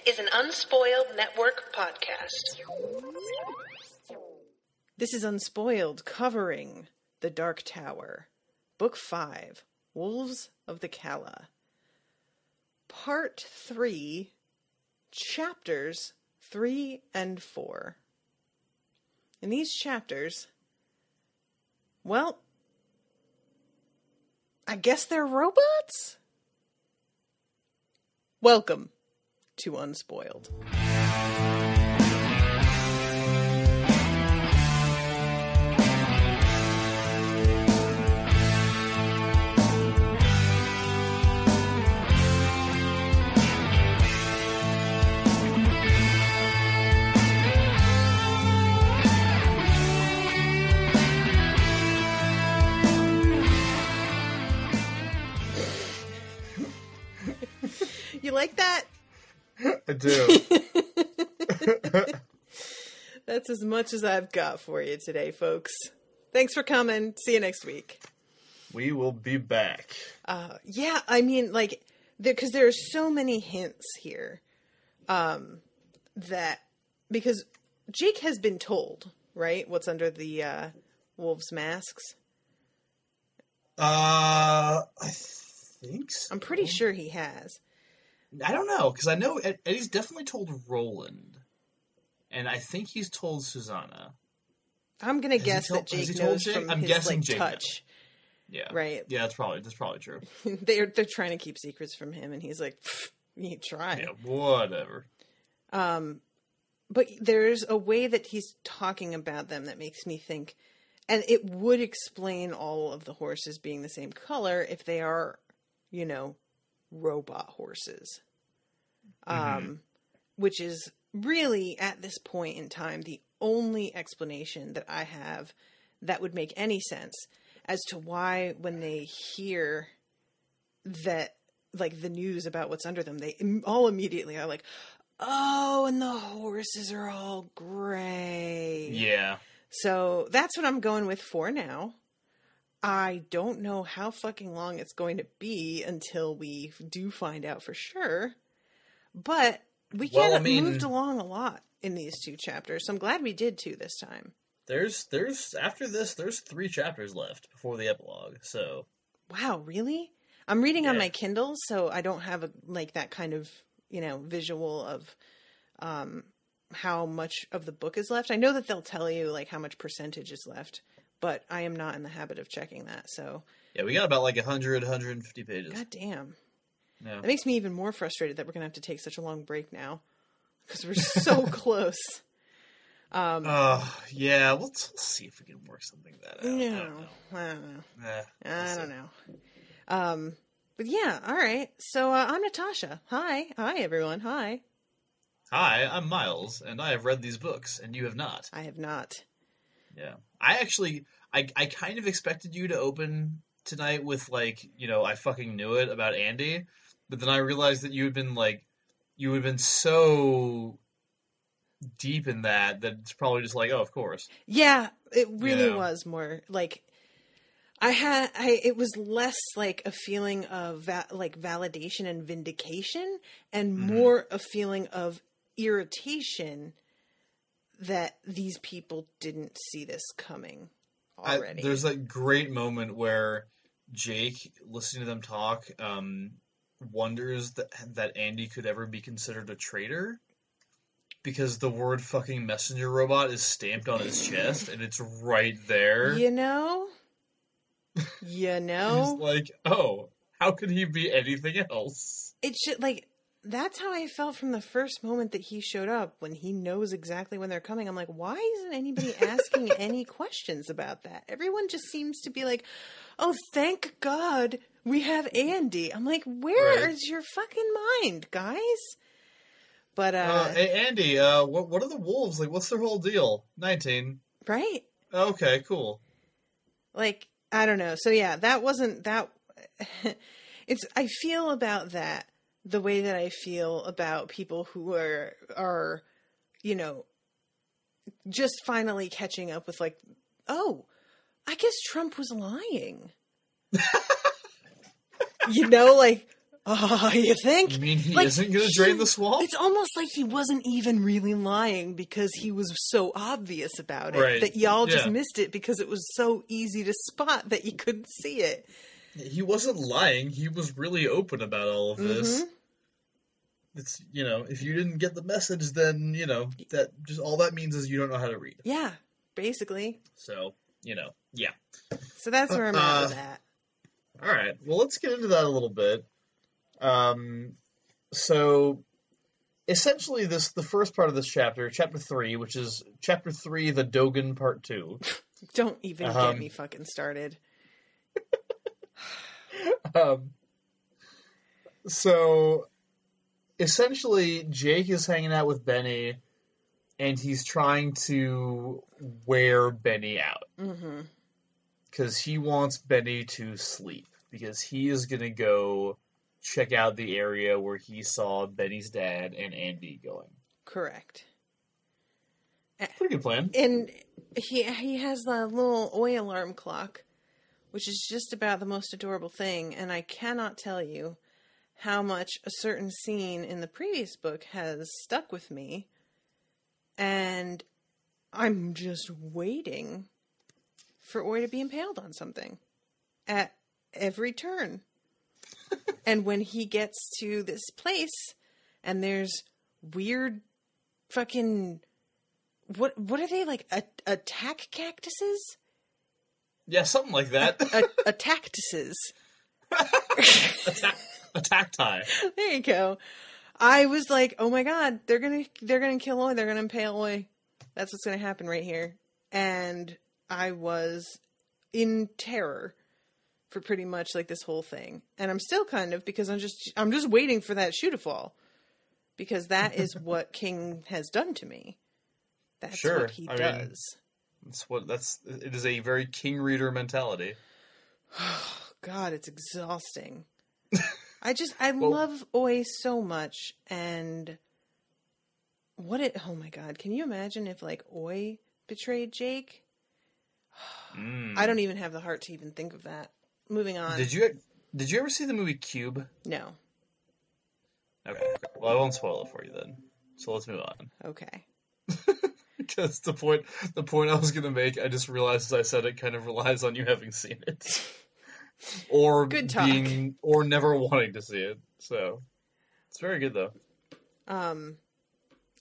is an Unspoiled Network podcast. This is Unspoiled, covering The Dark Tower, Book 5, Wolves of the Calla. Part 3, Chapters 3 and 4. In these chapters, well, I guess they're robots? Welcome to Unspoiled. You like that? I do. That's as much as I've got for you today, folks. Thanks for coming. See you next week. We will be back. Yeah, I mean, like, because there are so many hints here, that, because Jake has been told, right, what's under the wolves' masks. I think so. I'm pretty sure he has. I don't know, because I know Eddie's definitely told Roland, and I think he's told Susanna. I'm gonna guess that Jake knows from his like Jake touch. Knows. Yeah, right. Yeah, that's probably true. they're trying to keep secrets from him, and he's like, "You try." Yeah, whatever. But there's a way that he's talking about them that makes me think, and it would explain all of the horses being the same color if they are, you know, robot horses. Which is really, at this point in time, the only explanation that I have that would make any sense as to why, when they hear that, like, the news about what's under them, they all immediately are like, oh, and the horses are all gray. Yeah. So that's what I'm going with for now. I don't know how fucking long it's going to be until we do find out for sure. But we moved along a lot in these two chapters, so I'm glad we did two this time. There's after this, there's 3 chapters left before the epilogue, so. Wow, really? I'm reading on my Kindle, so I don't have that kind of, you know, visual of how much of the book is left. I know that they'll tell you, like, how much percentage is left, but I am not in the habit of checking that, so. Yeah, we got about, like, 150 pages. God damn. Yeah. That makes me even more frustrated that we're going to have to take such a long break now, because we're so close. Yeah, we'll see if we can work something that out. I don't know. But yeah, all right. So I'm Natasha. Hi, everyone. Hi. Hi, I'm Miles, and I have read these books, and you have not. I have not. Yeah, I kind of expected you to open tonight with, like, you know, I fucking knew it about Andy, but then I realized that you had been so deep in that it's probably just like, oh, of course. Yeah, it really was more like it was less like a feeling of validation and vindication, and more a feeling of irritation that these people didn't see this coming already. There's that great moment where Jake, listening to them talk, wonders that Andy could ever be considered a traitor, because the word fucking messenger robot is stamped on his chest, and it's right there. You know? He's like, oh, how could he be anything else? It should, like, that's how I felt from the first moment that he showed up, when he knows exactly when they're coming. I'm like, why isn't anybody asking any questions about that? Everyone just seems to be like, oh, thank God we have Andy. I'm like, where is your fucking mind, guys? But, hey, Andy, what are the wolves? Like, what's their whole deal? 19. Right. Okay, cool. Like, I don't know. So yeah, that wasn't that. I feel about that the way that I feel about people who are, you know, just finally catching up with, like, oh, I guess Trump was lying. You know, like, You think? You mean he isn't going to drain the swamp? It's almost like he wasn't even really lying because he was so obvious about it. Right. That y'all just Yeah. missed it because it was so easy to spot that you couldn't see it. He wasn't lying. He was really open about all of this. Mm-hmm. It's, if you didn't get the message, then, that just all that means is you don't know how to read. Yeah, basically. So, yeah. So that's where I'm at with that. All right. Well, let's get into that a little bit. So essentially the first part of this chapter 3, which is chapter 3, the Dogen part 2. Don't even get me fucking started. So essentially Jake is hanging out with Benny and he's trying to wear Benny out. Mm-hmm. Because he wants Benny to sleep. Because he is going to go check out the area where he saw Benny's dad and Andy going. Correct. Pretty good plan. And he has the little Oi alarm clock, which is just about the most adorable thing. And I cannot tell you how much a certain scene in the previous book has stuck with me. And I'm just waiting for Oi to be impaled on something at every turn. And when he gets to this place and there's weird fucking what are they, like attack cactuses? Yeah, something like that. Attactuses. Attack tie. There you go. I was like, oh my god, they're gonna kill Oi, they're gonna impale Oi. That's what's gonna happen right here. And I was in terror for pretty much like this whole thing. And I'm still kind of, because I'm just waiting for that shoe to fall. Because that is what King has done to me. That's what he does. It is a very King Reader mentality. God, it's exhausting. I love Oi so much, and oh my god, can you imagine if like Oi betrayed Jake? I don't even have the heart to even think of that. Moving on. Did you ever see the movie Cube? No. Okay. Well, I won't spoil it for you then. So let's move on. Okay. Because the point I was going to make, I just realized as I said it kind of relies on you having seen it. Or good talk. Or never wanting to see it. So it's very good though.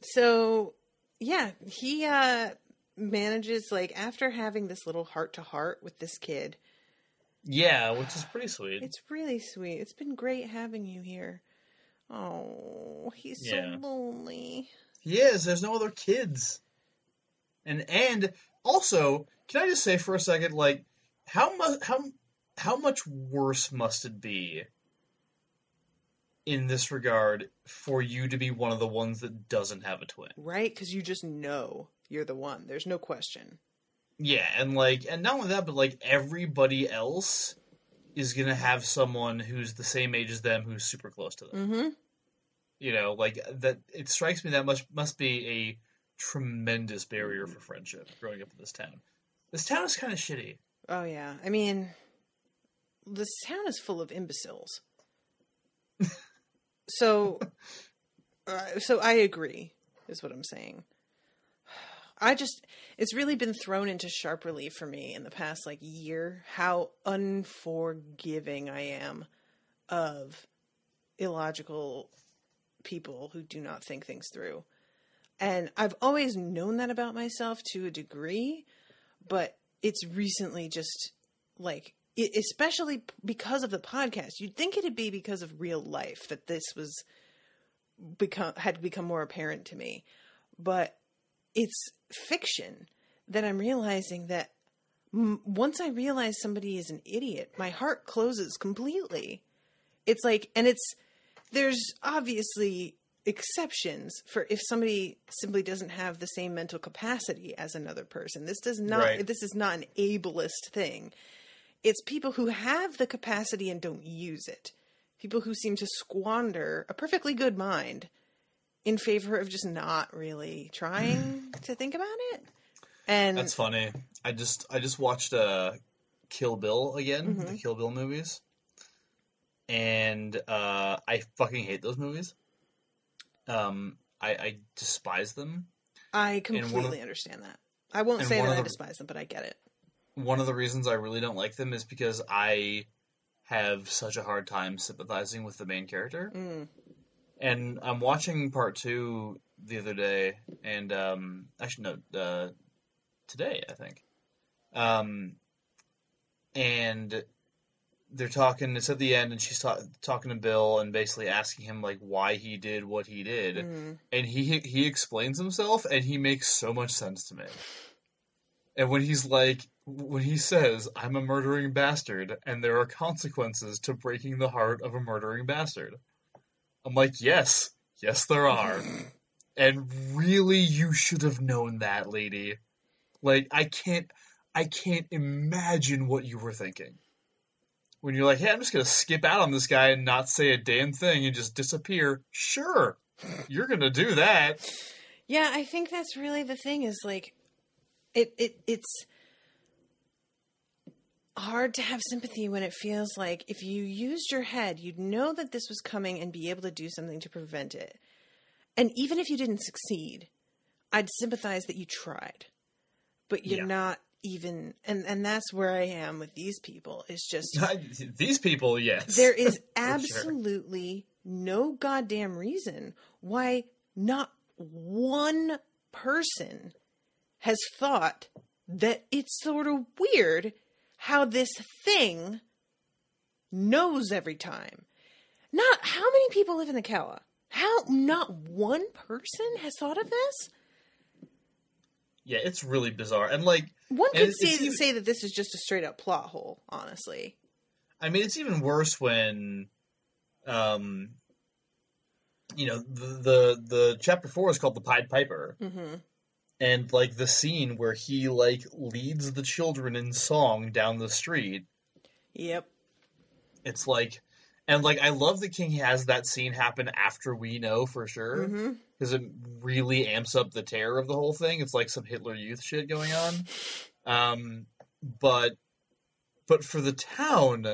So yeah, he manages, like, after having this little heart-to-heart with this kid. Yeah, which is pretty sweet. It's really sweet. It's been great having you here. Oh, he's so lonely. He is. There's no other kids. And also, can I just say for a second, like, how much worse must it be in this regard for you to be one of the ones that doesn't have a twin? Right? Because you just know you're the one. There's no question. Yeah, and not only that, but like everybody else is gonna have someone who's the same age as them who's super close to them. Mm-hmm. Like that. It strikes me that must be a tremendous barrier for friendship growing up in this town. This town is kind of shitty. Oh yeah, I mean, this town is full of imbeciles. So I agree, is what I'm saying. It's really been thrown into sharp relief for me in the past, like, year, how unforgiving I am of illogical people who do not think things through. And I've always known that about myself to a degree, but it's recently just, like, especially because of the podcast. You'd think it'd be because of real life that this had become more apparent to me. But it's fiction that I'm realizing that once I realize somebody is an idiot, my heart closes completely. It's like, and there's obviously exceptions for if somebody simply doesn't have the same mental capacity as another person. This is not an ableist thing. It's people who have the capacity and don't use it. People who seem to squander a perfectly good mind in favor of just not really trying to think about it. And that's funny. I just watched Kill Bill again, the Kill Bill movies. and I fucking hate those movies. I despise them. I And completely understand that. I won't say that I despise them, but I get it. one of the reasons I really don't like them is because I have such a hard time sympathizing with the main character. Mm. And I'm watching part 2 the other day, and actually no, today I think. And they're talking. It's at the end, and she's talking to Bill and basically asking him like why he did what he did, and he explains himself, and he makes so much sense to me. And when he says, "I'm a murdering bastard, and there are consequences to breaking the heart of a murdering bastard," I'm like, yes, there are, and really, you should have known that, lady. Like, I can't imagine what you were thinking. When you're like, hey, I'm just going to skip out on this guy and not say a damn thing and just disappear. Sure, you're going to do that. Yeah, I think that's really the thing is, like, it's hard to have sympathy when it feels like if you used your head, you'd know that this was coming and be able to do something to prevent it. And even if you didn't succeed, I'd sympathize that you tried. But you're not even, and that's where I am with these people. It's just these people, yes. There is absolutely no goddamn reason why not one person has thought that it's sort of weird how this thing knows every time. Not how many people live in the Calla? How not one person has thought of this? Yeah, it's really bizarre. And like one could say that this is just a straight up plot hole, honestly. I mean, it's even worse when the chapter 4 is called The Pied Piper. Mm-hmm. And like the scene where he like leads the children in song down the street. Yep. It's like, and like I love that King has that scene happen after we know for sure, because it really amps up the terror of the whole thing. It's like some Hitler Youth shit going on. But for the town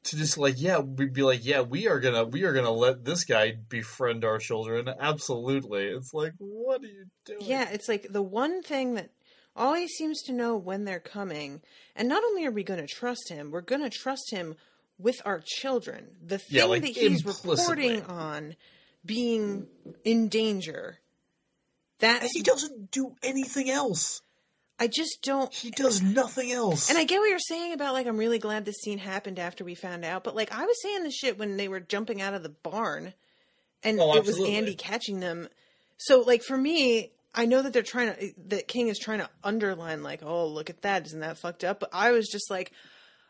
to just like, we'd be like, we are gonna let this guy befriend our children. Absolutely. It's like, what are you doing? Yeah, it's like the one thing that always seems to know when they're coming. And not only are we going to trust him, we're going to trust him with our children. The thing that he's reporting on being in danger. And he doesn't do anything else. I just don't... He does nothing else. And I get what you're saying about, like, I'm really glad this scene happened after we found out. But, like, I was saying this shit when they were jumping out of the barn. And it was Andy catching them. So, like, for me, I know that that King is trying to underline, like, oh, look at that. Isn't that fucked up? But I was just like,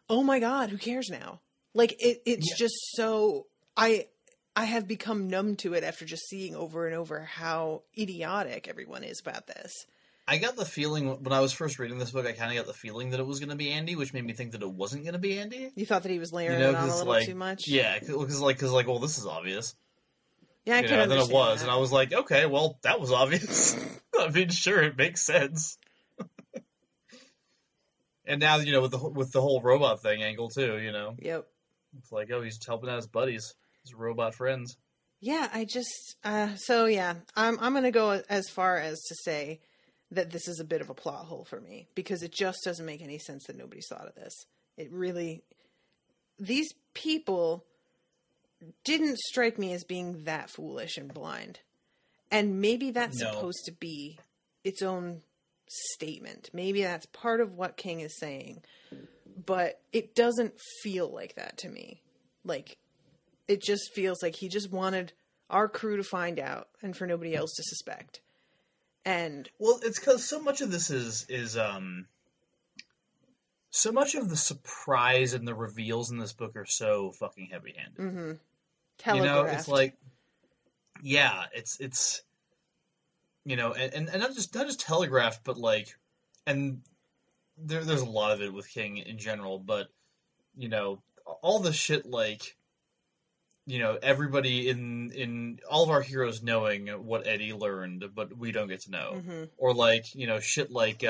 oh my God, who cares now? Like, it's just so... I have become numb to it after just seeing over and over how idiotic everyone is about this. I got the feeling, when I was first reading this book, I kind of got the feeling that it was going to be Andy, which made me think that it wasn't going to be Andy. You thought that he was layering it on a little too much? Yeah, because well, this is obvious. Yeah, I could understand then it was, that. and I was like, okay, well, that was obvious. I mean, sure, it makes sense. And now, with the whole robot thing angle, too, Yep. It's like, oh, he's helping out his buddies, his robot friends. Yeah, I just... so, yeah, I'm going to go as far as to say that this is a bit of a plot hole for me, because it just doesn't make any sense that nobody's thought of this. It really... These people didn't strike me as being that foolish and blind. And maybe that's supposed to be its own statement. Maybe that's part of what King is saying. But it doesn't feel like that to me. Like, it just feels like he just wanted our crew to find out and for nobody else to suspect. And well, it's because so much of this is so much of the surprise and the reveals in this book are so fucking heavy-handed. Mm-hmm. Telegraphed. It's like, it's and not just telegraphed, but like, and there's a lot of it with King in general, but all the shit like. Everybody in all of our heroes knowing what Eddie learned, but we don't get to know. Mm-hmm. Or like, shit like,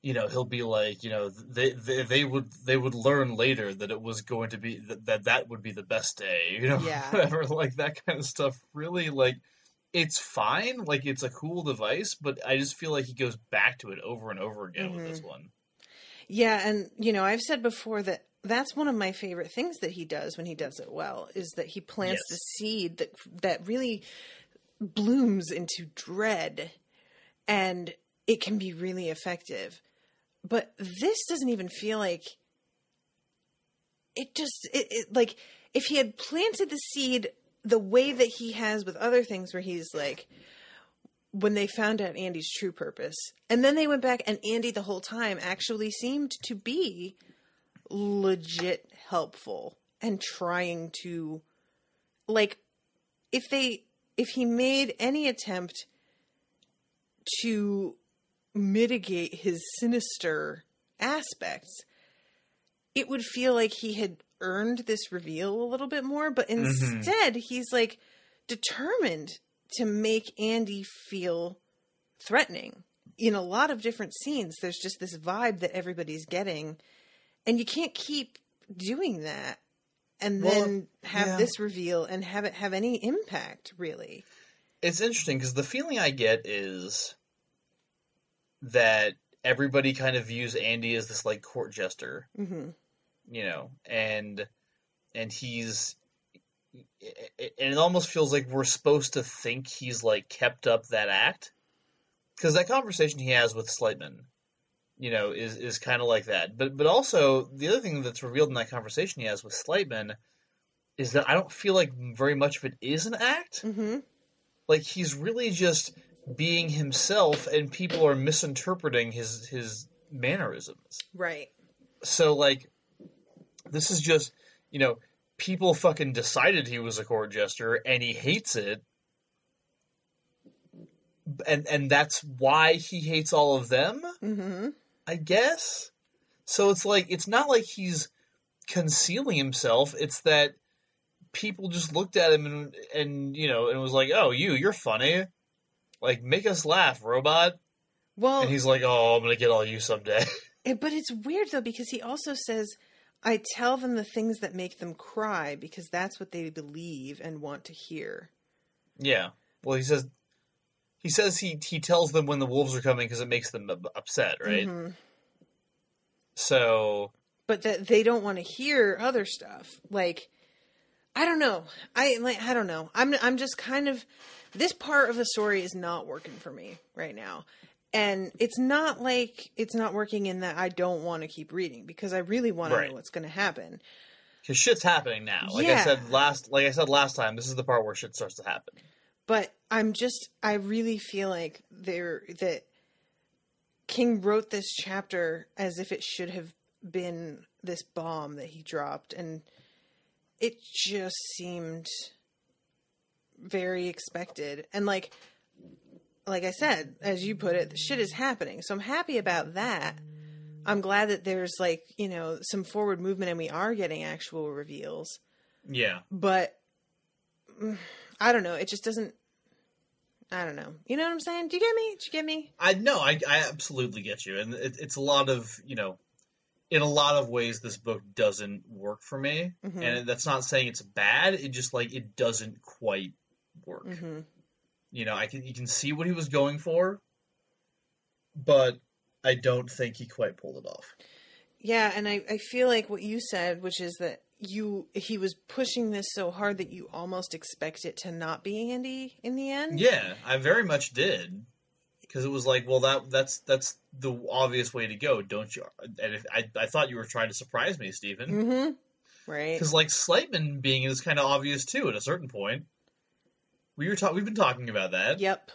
he'll be like, they would learn later that it was going to be that would be the best day, Yeah. whatever, like that kind of stuff. Really, like, it's fine, like it's a cool device, but I just feel like he goes back to it over and over again with this one. Yeah, and I've said before that that's one of my favorite things that he does when he does it well, is that he plants the seed that really blooms into dread, and it can be really effective. But this doesn't even feel like it. Just like if he had planted the seed the way that he has with other things, where he's like, when they found out Andy's true purpose, and then they went back, and Andy the whole time actually seemed to be legit helpful and trying to, like, if he made any attempt to mitigate his sinister aspects, it would feel like he had earned this reveal a little bit more, but instead he's like determined to make Andy feel threatening. In a lot of different scenes, there's just this vibe that everybody's getting, and you can't keep doing that and then have this reveal and have it have any impact, really. It's interesting because the feeling I get is that everybody kind of views Andy as this like court jester, and he's, and it almost feels like we're supposed to think he's like kept up that act, because that conversation he has with Slightman, is kind of like that. But also the other thing that's revealed in that conversation he has with Slightman is that I don't feel like very much of it is an act. Like, he's really just being himself, and people are misinterpreting his mannerisms. Right. So, like, this is just, people fucking decided he was a court jester, and he hates it. And that's why he hates all of them, I guess. So it's like, it's not like he's concealing himself. It's that people just looked at him and was like, oh, you're funny. Like, make us laugh, robot. Well, and he's like, oh, I'm going to get all you someday. But it's weird, though, because he also says, I tell them the things that make them cry because that's what they believe and want to hear. Yeah. Well, he says he tells them when the wolves are coming because it makes them upset, right? So. But that they don't want to hear other stuff. Like, I don't know. I don't know. I'm just kind of, this part of the story is not working for me right now. And it's not like it's not working in that I don't want to keep reading, because I really want to know what's going to happen. Because shit's happening now. Like I said last time, this is the part where shit starts to happen. But I really feel like that King wrote this chapter as if it should have been this bomb that he dropped, and it just seemed very expected. And like I said, as you put it, the shit is happening. So I'm happy about that. I'm glad that there's some forward movement and we are getting actual reveals. Yeah. But I don't know. It just doesn't, I don't know. You know what I'm saying? Do you get me? Did you get me? I absolutely get you. And it's a lot of, in a lot of ways, this book doesn't work for me. And that's not saying it's bad. It just, it doesn't quite work. You can see what he was going for, but I don't think he quite pulled it off. Yeah, and I feel like what you said, which is that he was pushing this so hard that you almost expect it to not be Andy in the end. Yeah, I very much did. Because it was like, well, that's the obvious way to go, don't you? And I thought you were trying to surprise me, Stephen. Right. Because Slightman being is kind of obvious too at a certain point. We've been talking about that. Yep.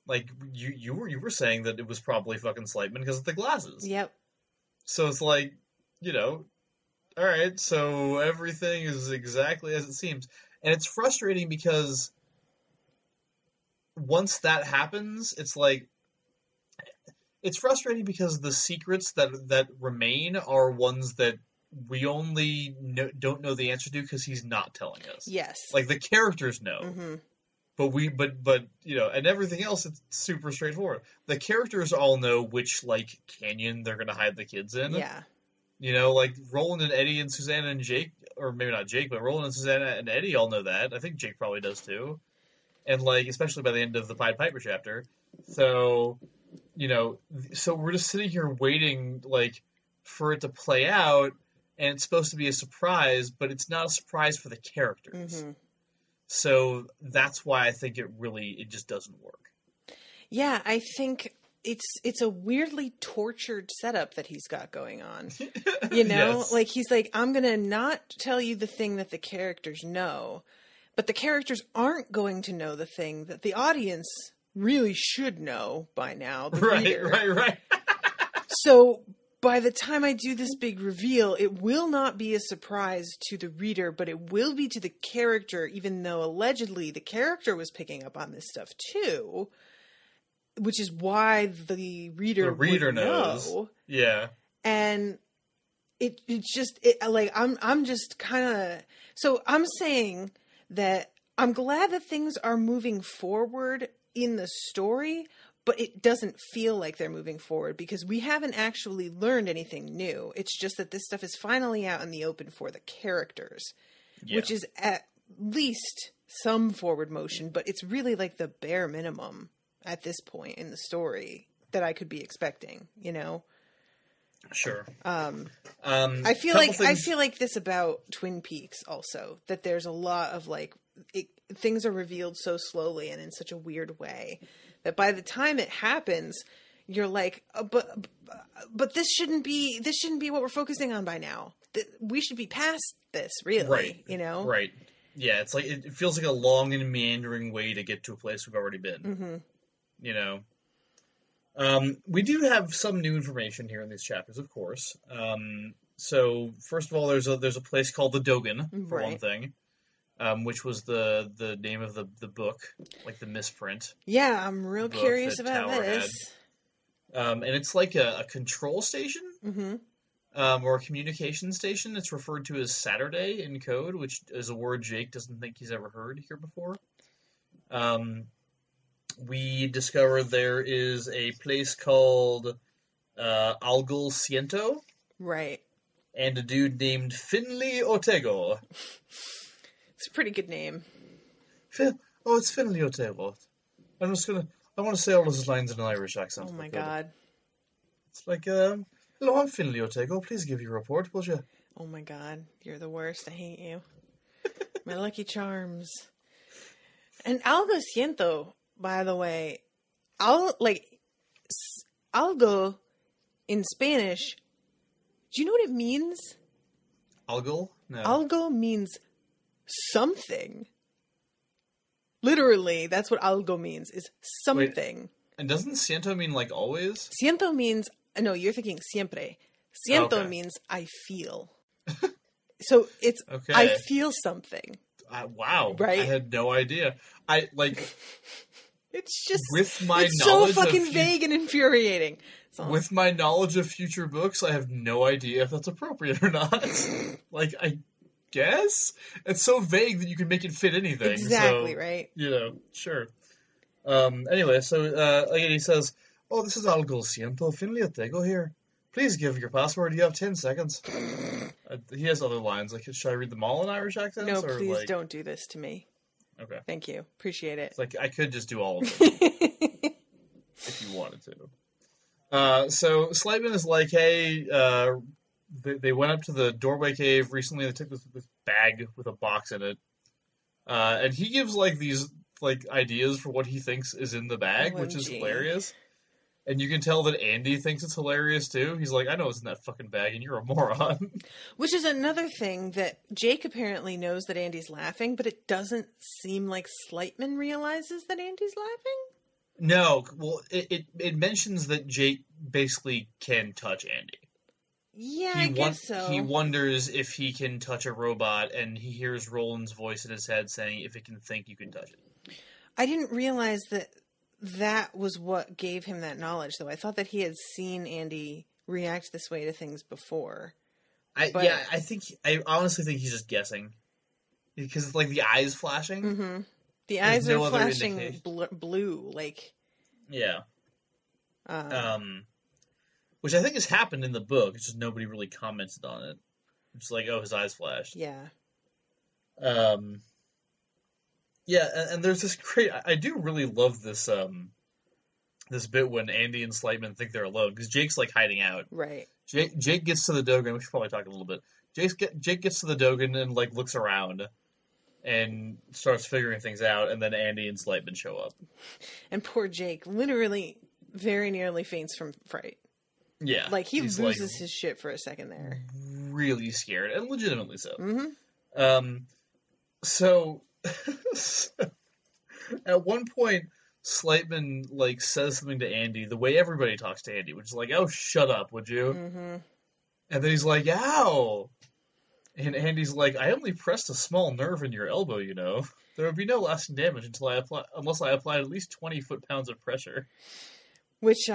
Like you were saying that it was probably fucking Slightman because of the glasses. Yep. So it's like, all right, so everything is exactly as it seems, and it's frustrating because once that happens, it's frustrating because the secrets that remain are ones that we only don't know the answer to because he's not telling us. Yes. Like, the characters know. But and everything else, it's super straightforward. The characters all know which, like, canyon they're going to hide the kids in. Yeah. Like, Roland and Eddie and Susanna and Jake, or maybe not Jake, but Roland and Susanna and Eddie all know that. I think Jake probably does, too. And, like, especially by the end of the Pied Piper chapter. So, so we're just sitting here waiting, like, for it to play out, and it's supposed to be a surprise, but it's not a surprise for the characters. Mm-hmm. So that's why I think it just doesn't work. Yeah, I think it's a weirdly tortured setup that he's got going on. Yes. Like he's like, I'm going to not tell you the thing that the characters know, but the characters aren't going to know the thing that the audience really should know by now. The reader. Right. So by the time I do this big reveal, it will not be a surprise to the reader, but it will be to the character, even though allegedly the character was picking up on this stuff too, which is why the reader would knows. Know. Yeah. And I'm just kind of, so I'm saying that I'm glad that things are moving forward in the story, but it doesn't feel like they're moving forward because we haven't actually learned anything new. It's just that this stuff is finally out in the open for the characters, which is at least some forward motion, but it's really like the bare minimum at this point in the story that I could be expecting, Sure. I feel like this about Twin Peaks also, that there's a lot of like things are revealed so slowly and in such a weird way that by the time it happens, you're like, but this shouldn't be what we're focusing on by now. We should be past this, really. Right. Right. Yeah, it's like it feels like a long and meandering way to get to a place we've already been. Mm-hmm. We do have some new information here in these chapters, of course. So first of all, there's a place called the Dogan, for one thing. Which was the name of the book, like the misprint. Yeah, I'm real curious about this. And it's like a control station, or a communication station. It's referred to as Saturday in code, which is a word Jake doesn't think he's ever heard here before. We discover there is a place called Algol Ciento. Right. And a dude named Finley Ortego. It's a pretty good name. It's Finley Ortego. I want to say all those lines in an Irish accent. Oh my god. It's like, hello, I'm Finley Ortego. Please give your report, will you? Oh my god. You're the worst. I hate you. My lucky charms. And algo siento, by the way. Algo in Spanish. Do you know what it means? Algo? No. Algo means something. Literally, that's what algo means, is something. Wait, and doesn't siento mean like always? Siento means, no, you're thinking siempre. Siento means I feel. So it's, I feel something. Wow. Right? I had no idea. It's just, with my it's knowledge so fucking vague and infuriating. With my knowledge of future books, I have no idea if that's appropriate or not. I guess? It's so vague that you can make it fit anything. Exactly, so, right? Sure. Anyway, so again, he says, this is Algo Siento, Finley Ortego here. Please give your password. You have 10 seconds. He has other lines. Should I read them all in Irish accents? No, please don't do this to me. Okay. Thank you. Appreciate it. It's I could just do all of them. If you wanted to. So Slightman is like, hey, they went up to the doorway cave recently. They took this bag with a box in it, and he gives these ideas for what he thinks is in the bag, OMG. Which is hilarious. And you can tell that Andy thinks it's hilarious too. He's like, I know what's in that fucking bag, and you're a moron. Which is another thing that Jake apparently knows that Andy's laughing, but it doesn't seem like Slightman realizes that Andy's laughing. No, well, it mentions that Jake basically can touch Andy. Yeah, I guess so. He wonders if he can touch a robot, and he hears Roland's voice in his head saying, if it can think, you can touch it. I didn't realize that was what gave him that knowledge, though. I thought that he had seen Andy react this way to things before. I honestly think he's just guessing. Because it's the eyes flashing. Mm-hmm. The eyes no are other flashing blue, like... Yeah. Which I think has happened in the book, it's just nobody really commented on it. It's like, oh, his eyes flashed. Yeah. Yeah, and there's this great... I do really love this this bit when Andy and Slightman think they're alone, because Jake's, like, hiding out. Right. Jake gets to the Dogan, we should probably talk a little bit. Jake gets to the Dogan and, like, looks around and starts figuring things out, and then Andy and Slightman show up. And poor Jake literally very nearly faints from fright. Yeah. Like, he loses his shit for a second there. Really scared, and legitimately so. Mm-hmm. So, at one point, Slightman, like, says something to Andy the way everybody talks to Andy, which is like, oh, shut up, would you? Mm-hmm. And then he's like, ow! And Andy's like, I only pressed a small nerve in your elbow, you know. There would be no lasting damage unless I applied at least 20 foot-pounds of pressure. Which,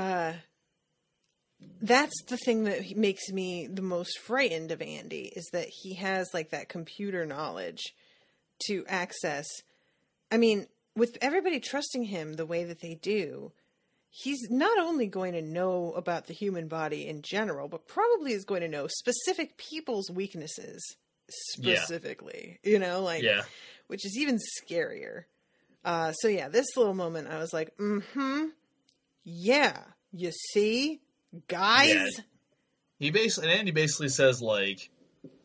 that's the thing that makes me the most frightened of Andy, is that he has, like, that computer knowledge to access. I mean, with everybody trusting him the way that they do, he's not only going to know about the human body in general, but probably is going to know specific people's weaknesses specifically, you know, like, which is even scarier. So yeah, this little moment, I was like, yeah, you see, guys? Yeah. Andy basically says, like,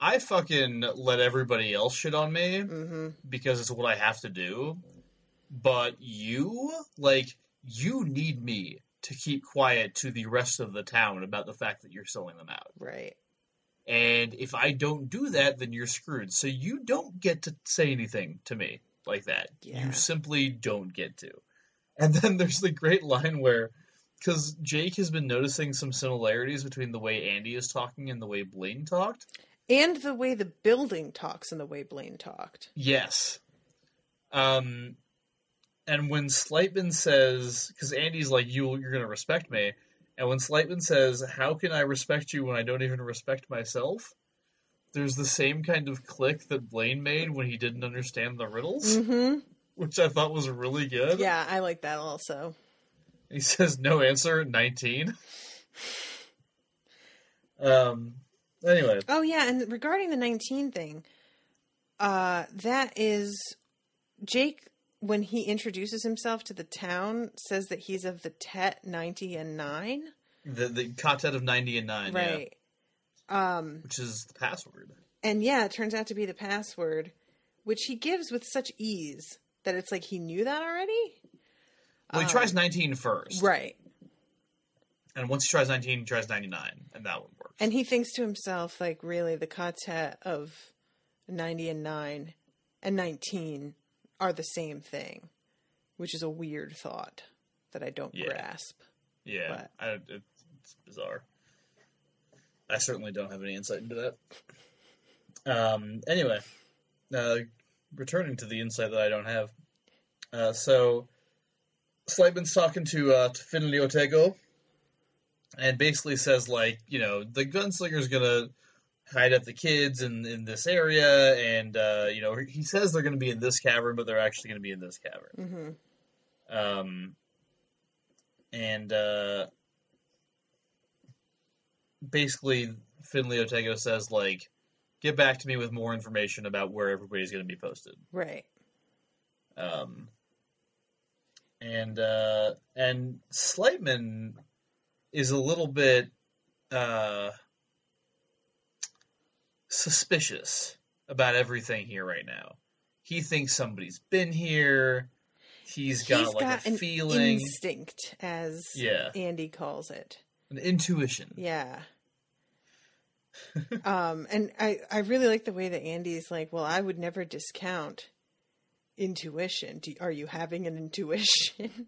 I fucking let everybody else shit on me because it's what I have to do, but you need me to keep quiet to the rest of the town about the fact that you're selling them out. Right. And if I don't do that, then you're screwed. So you don't get to say anything to me like that. Yeah. You simply don't get to. And then there's the great line where, because Jake has been noticing some similarities between the way Andy is talking and the way Blaine talked. And the way the building talks and the way Blaine talked. Yes. And when Slightman says, because Andy's like, you're going to respect me, and when Slightman says, how can I respect you when I don't even respect myself? There's the same kind of click that Blaine made when he didn't understand the riddles, which I thought was really good. Yeah, I like that also. He says, no answer, 19. Anyway. Oh, yeah, and regarding the 19 thing, that is Jake, when he introduces himself to the town, says that he's of the Tet 90 and 9. The Katet of 90 and 9, right. Yeah. Which is the password. And yeah, it turns out to be the password, which he gives with such ease that it's like he knew that already. Well, he tries 19 first. Right. And once he tries 19, he tries 99, and that one works. And he thinks to himself, like, really, the Katet of 90 and 9 and 19 are the same thing, which is a weird thought that I don't grasp. Yeah, it's bizarre. I certainly don't have any insight into that. Anyway, returning to the insight that I don't have. So, Slightman's talking to Finley Otego, and basically says, like, you know, the gunslinger's gonna hide up the kids in this area, and, you know, he says they're gonna be in this cavern, but they're actually gonna be in this cavern. And basically, Finley Otego says, like, get back to me with more information about where everybody's gonna be posted. Right. And Slightman is a little bit suspicious about everything here right now. He thinks somebody's been here. He's got a feeling. Instinct, as Andy calls it. An intuition. Yeah. And I really like the way that Andy's like, well, I would never discount intuition. Are you having an intuition?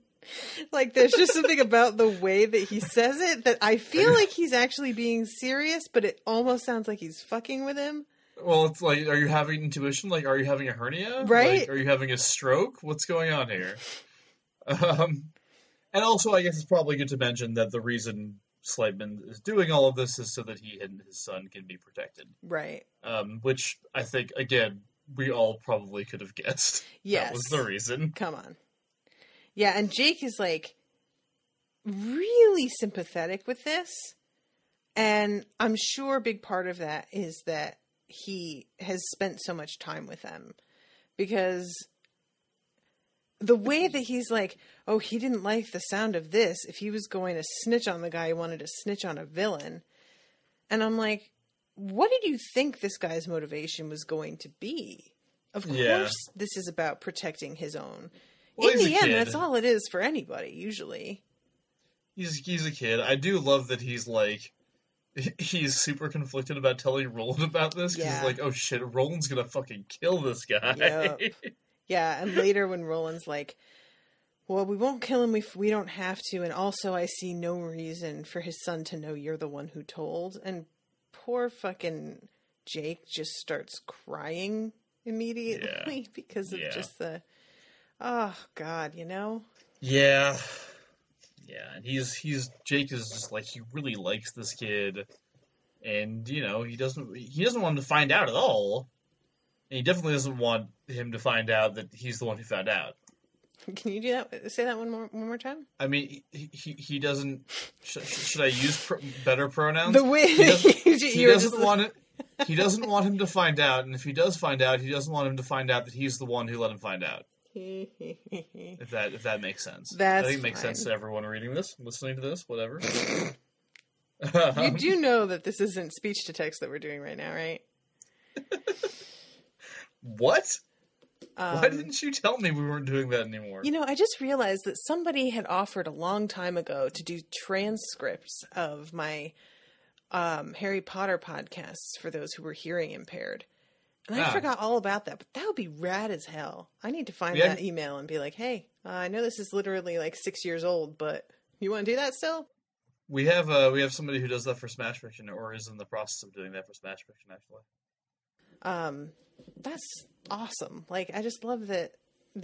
Like, there's just something about the way that he says it that I feel like he's actually being serious, but it almost sounds like he's fucking with him. Well, it's like, are you having intuition? Like, are you having a hernia? Right? Like, are you having a stroke? What's going on here? And also, I guess it's probably good to mention that the reason Slightman is doing all of this is so that he and his son can be protected. Right. Which I think, again, we all probably could have guessed. Yes. That was the reason. Come on. Yeah, and Jake is like really sympathetic with this. And I'm sure a big part of that is that he has spent so much time with them. Because the way that he's like, oh, he didn't like the sound of this. If he was going to snitch on the guy, he wanted to snitch on a villain. And I'm like, what did you think this guy's motivation was going to be? Of course, this is about protecting his own. Well, in the end, kid. that's all it is for anybody, usually. He's a kid. I do love that he's like, he's super conflicted about telling Roland about this. Because he's like, oh shit, Roland's gonna fucking kill this guy. Yep. Yeah, and later when Roland's like, well, we won't kill him if we don't have to, and also I see no reason for his son to know you're the one who told. And poor fucking Jake just starts crying immediately because of just the, oh God, you know? Yeah. Yeah, and Jake is just like, he really likes this kid, and, you know, he doesn't want him to find out at all. And he definitely doesn't want him to find out that he's the one who found out. Can you do that? Say that one more time? I mean, he doesn't. Should I use better pronouns? The way he doesn't want it. He doesn't want him to find out, and if he does find out, he doesn't want him to find out that he's the one who let him find out. If that makes sense. I think it makes sense to everyone reading this, listening to this, whatever. You do know that this isn't speech to text that we're doing right now, right? What? Why didn't you tell me we weren't doing that anymore? You know, I just realized that somebody had offered a long time ago to do transcripts of my Harry Potter podcasts for those who were hearing impaired. And I forgot all about that, but that would be rad as hell. I need to find that email and be like, hey, I know this is literally like 6 years old, but you want to do that still? We have somebody who does that for Smash Fiction, or is in the process of doing that for Smash Fiction, actually. That's awesome. Like, I just love the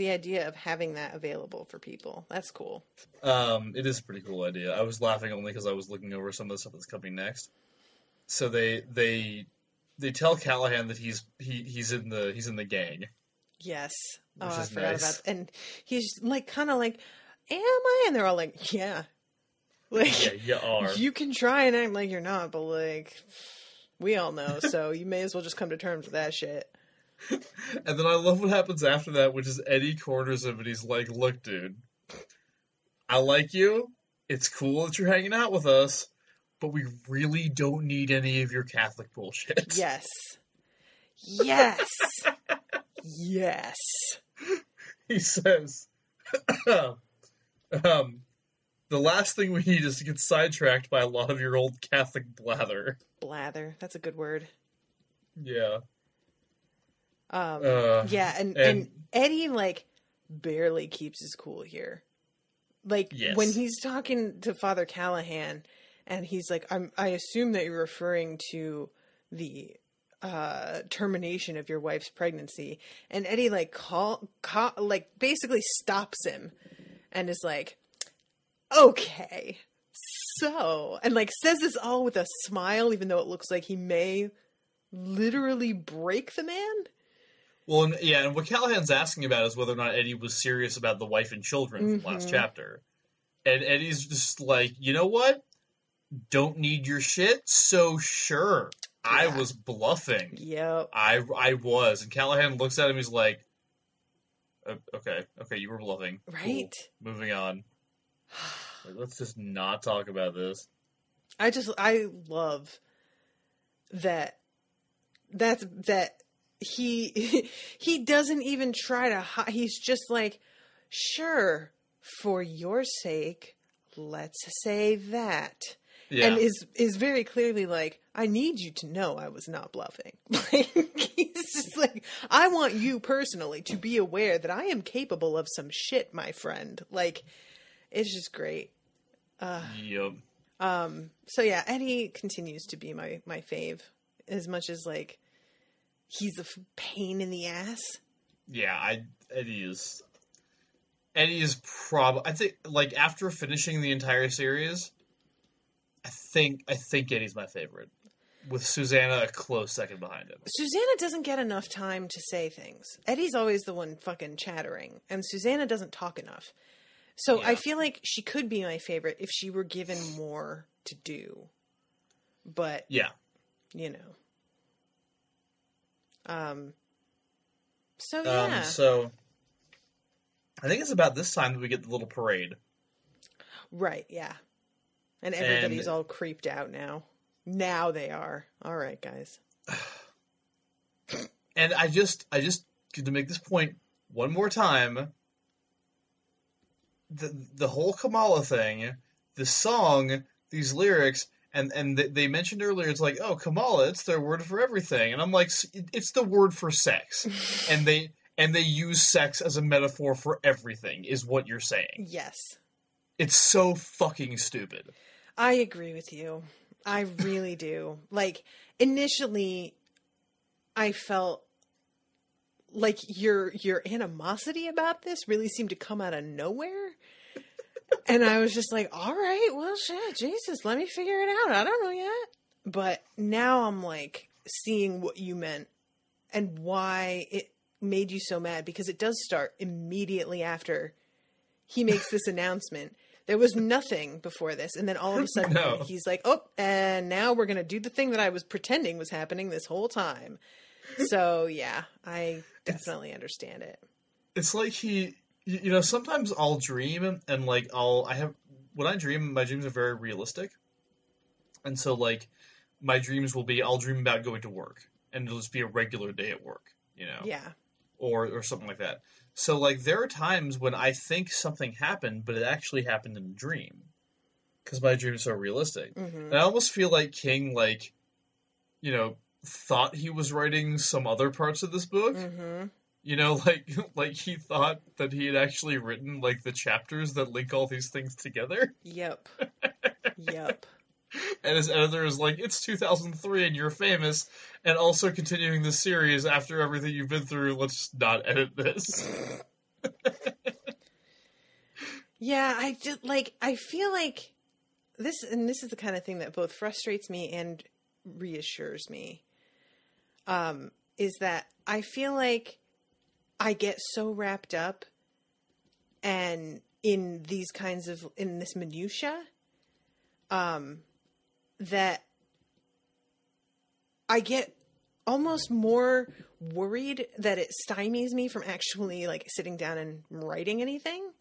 idea of having that available for people. That's cool. It is a pretty cool idea. I was laughing only because I was looking over some of the stuff that's coming next. So they tell Callahan that he's in the gang. Yes. Which is I forgot nice. about that. And he's like, kind of like, am I? And they're all like, yeah. Like, yeah, you are. You can try and act like you're not, but like, we all know, so you may as well just come to terms with that shit. And then I love what happens after that, which is Eddie corners him and he's like, look, dude, I like you. It's cool that you're hanging out with us, but we really don't need any of your Catholic bullshit. Yes. Yes. Yes. He says, the last thing we need is to get sidetracked by a lot of your old Catholic blather. Blather. That's a good word. Yeah. Yeah, and Eddie, like, barely keeps his cool here. Like, when he's talking to Father Callahan, and he's like, I assume that you're referring to the termination of your wife's pregnancy. And Eddie, like, basically stops him and is like, okay, so, and, like, says this all with a smile, even though it looks like he may literally break the man. Well, and what Callahan's asking about is whether or not Eddie was serious about the wife and children from last chapter. And Eddie's just like, you know what? Don't need your shit, so sure. Yeah. I was bluffing. Yep. I was. And Callahan looks at him, he's like, okay, you were bluffing. Right. Cool. Moving on. Like, let's just not talk about this. I love that he doesn't even try to hide. He's just like, sure, for your sake, let's say that. Yeah. And is very clearly like, I need you to know I was not bluffing. Like, he's just like, I want you personally to be aware that I am capable of some shit, my friend. Like, it's just great. Yep. So yeah, Eddie continues to be my fave, as much as like he's a pain in the ass. Yeah, Eddie is probably, I think, like, after finishing the entire series, I think Eddie's my favorite. with Susanna a close second behind him. Susanna doesn't get enough time to say things. Eddie's always the one fucking chattering, and Susanna doesn't talk enough. So Yeah. I feel like she could be my favorite if she were given more to do. But, Yeah. you know. So, yeah. So, I think it's about this time that we get the little parade. Right, yeah. And everybody's all creeped out now. Now they are. All right, guys. And I just to make this point one more time, the whole Kamala thing, the song, these lyrics, and they mentioned earlier, it's like, oh, Kamala, it's their word for everything, and I'm like, it's the word for sex, and they use sex as a metaphor for everything, is what you're saying. Yes. It's so fucking stupid. I agree with you. I really do. Like, initially, I felt like your animosity about this really seemed to come out of nowhere. And I was just like, all right, well, shit, Jesus, let me figure it out. I don't know yet. But now I'm like seeing what you meant and why it made you so mad, because it does start immediately after he makes this announcement. There was nothing before this. And then all of a sudden he's like, oh, and now we're going to do the thing that I was pretending was happening this whole time. So, yeah, I definitely understand it. It's like sometimes I'll dream and like when I dream, my dreams are very realistic. And so like my dreams will be, I'll dream about going to work and it'll just be a regular day at work, you know? Yeah. Or something like that. So like there are times when I think something happened, but it actually happened in a dream. Because my dreams are so realistic. Mm-hmm. And I almost feel like King, like, thought he was writing some other parts of this book. Mm-hmm. Like he thought that he had actually written, like, the chapters that link all these things together. Yep. Yep. And his editor is like, it's 2003 and you're famous, and also continuing the series after everything you've been through, let's not edit this. Yeah, I feel like this is the kind of thing that both frustrates me and reassures me, is that I feel like I get so wrapped up and in this minutia, that I get almost more worried that it stymies me from actually like sitting down and writing anything.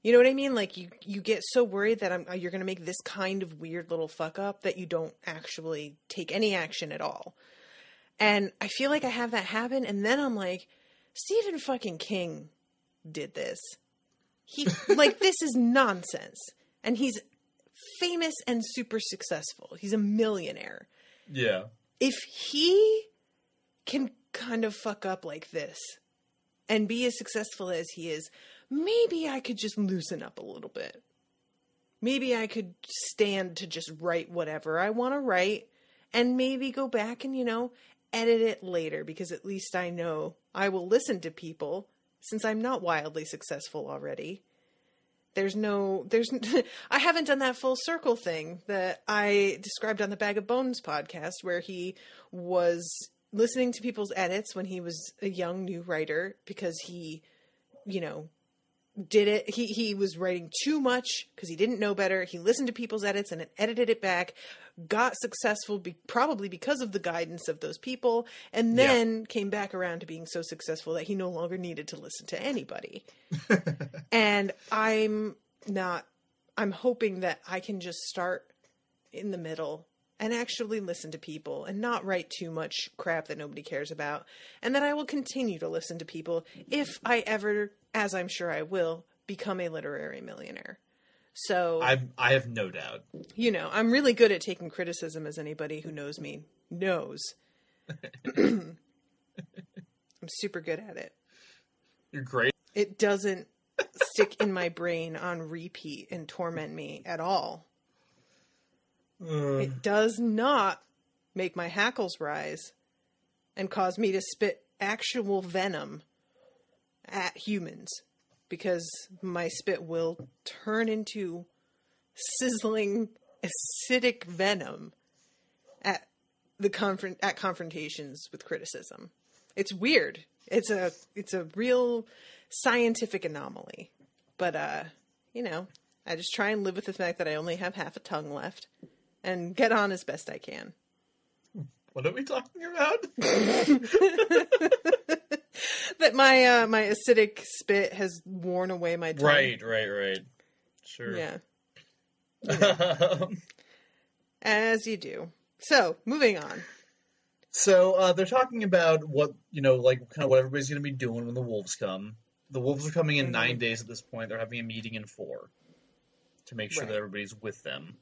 You know what I mean? Like you get so worried that you're going to make this kind of weird little fuck up that you don't actually take any action at all. And I feel like I have that happen. And then I'm like, Stephen fucking King did this. He like, this is nonsense. And he's famous and super successful. He's a millionaire. Yeah. If he can kind of fuck up like this and be as successful as he is, maybe I could just loosen up a little bit. Maybe I could stand to just write whatever I want to write and maybe go back and, edit it later, because at least I know I will listen to people since I'm not wildly successful already. I haven't done that full circle thing that I described on the Bag of Bones podcast, where he was listening to people's edits when he was a young new writer because he, did it. He was writing too much because he didn't know better. He listened to people's edits and edited it back, got successful probably because of the guidance of those people, and then came back around to being so successful that he no longer needed to listen to anybody. And I'm hoping that I can just start in the middle and actually listen to people and not write too much crap that nobody cares about. And that I will continue to listen to people if I ever, as I'm sure I will, become a literary millionaire. So I have no doubt. I'm really good at taking criticism, as anybody who knows me knows. I'm super good at it. You're great. It doesn't stick in my brain on repeat and torment me at all. It does not make my hackles rise and cause me to spit actual venom at humans, because my spit will turn into sizzling acidic venom at at confrontations with criticism. It's weird. It's a real scientific anomaly. But you know, I just try and live with the fact that I only have half a tongue left and get on as best I can. What are we talking about? That my acidic spit has worn away my tongue. Right. Sure. Yeah. You know. As you do. So, moving on. So, they're talking about what, like, kind of what everybody's going to be doing when the wolves come. The wolves are coming in 9 days at this point. They're having a meeting in 4 to make sure that everybody's with them.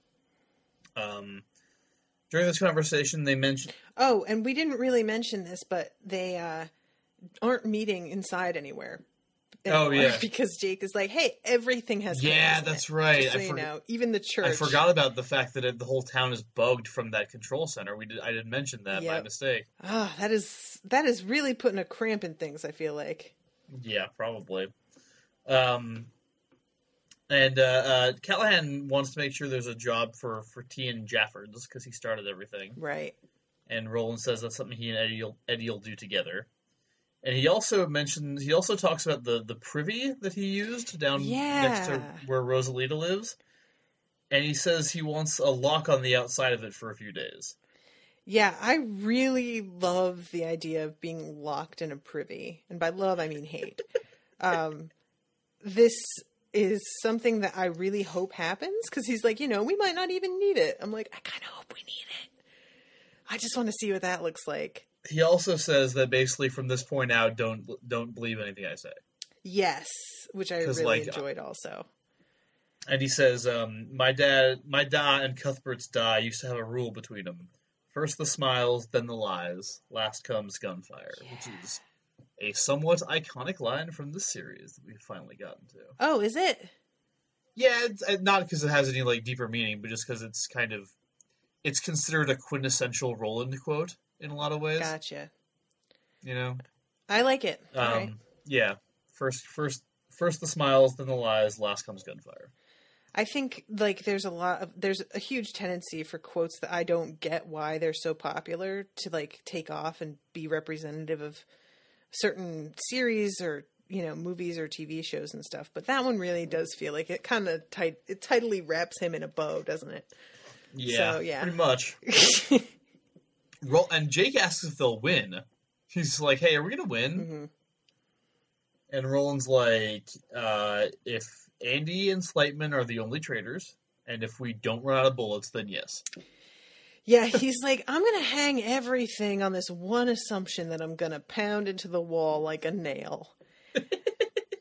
During this conversation, they mentioned... Oh, and we didn't really mention this, but they aren't meeting inside anywhere. Oh, yeah. Because Jake is like, hey, everything has cameras. Yeah, that's right. Just so you know, even the church. I forgot about the fact that the whole town is bugged from that control center. I didn't mention that by mistake. Ah, that is really putting a cramp in things, I feel like. Yeah, probably. And Callahan wants to make sure there's a job for T and Jaffords because he started everything. Right. And Roland says that's something he and Eddie will do together. And he also talks about the privy that he used down next to where Rosalita lives. And he says he wants a lock on the outside of it for a few days. Yeah, I really love the idea of being locked in a privy. And by love, I mean hate. This is something that I really hope happens. Because he's like, we might not even need it. I'm like, I kind of hope we need it. I just want to see what that looks like. He also says that basically from this point out, don't believe anything I say. Yes, which I really enjoyed also. And he says, my da and Cuthbert's da used to have a rule between them. First the smiles, then the lies. Last comes gunfire, which is a somewhat iconic line from this series that we've finally gotten to. Oh, is it? Yeah, it's not because it has any like deeper meaning, but just because it's considered a quintessential Roland quote in a lot of ways. Gotcha. I like it. Right. Yeah. First the smiles, then the lies. Last comes gunfire. I think like there's a huge tendency for quotes that I don't get why they're so popular to like take off and be representative of certain series or movies or TV shows and stuff. But that one really does feel like it kind of tightly wraps him in a bow, doesn't it? Yeah, so, yeah. Pretty much. And Jake asks if they'll win. He's like, "Hey, are we gonna win?" Mm-hmm. And Roland's like, "If Andy and Slightman are the only traitors, and if we don't run out of bullets, then yes." Yeah, he's like, I'm going to hang everything on this one assumption that I'm going to pound into the wall like a nail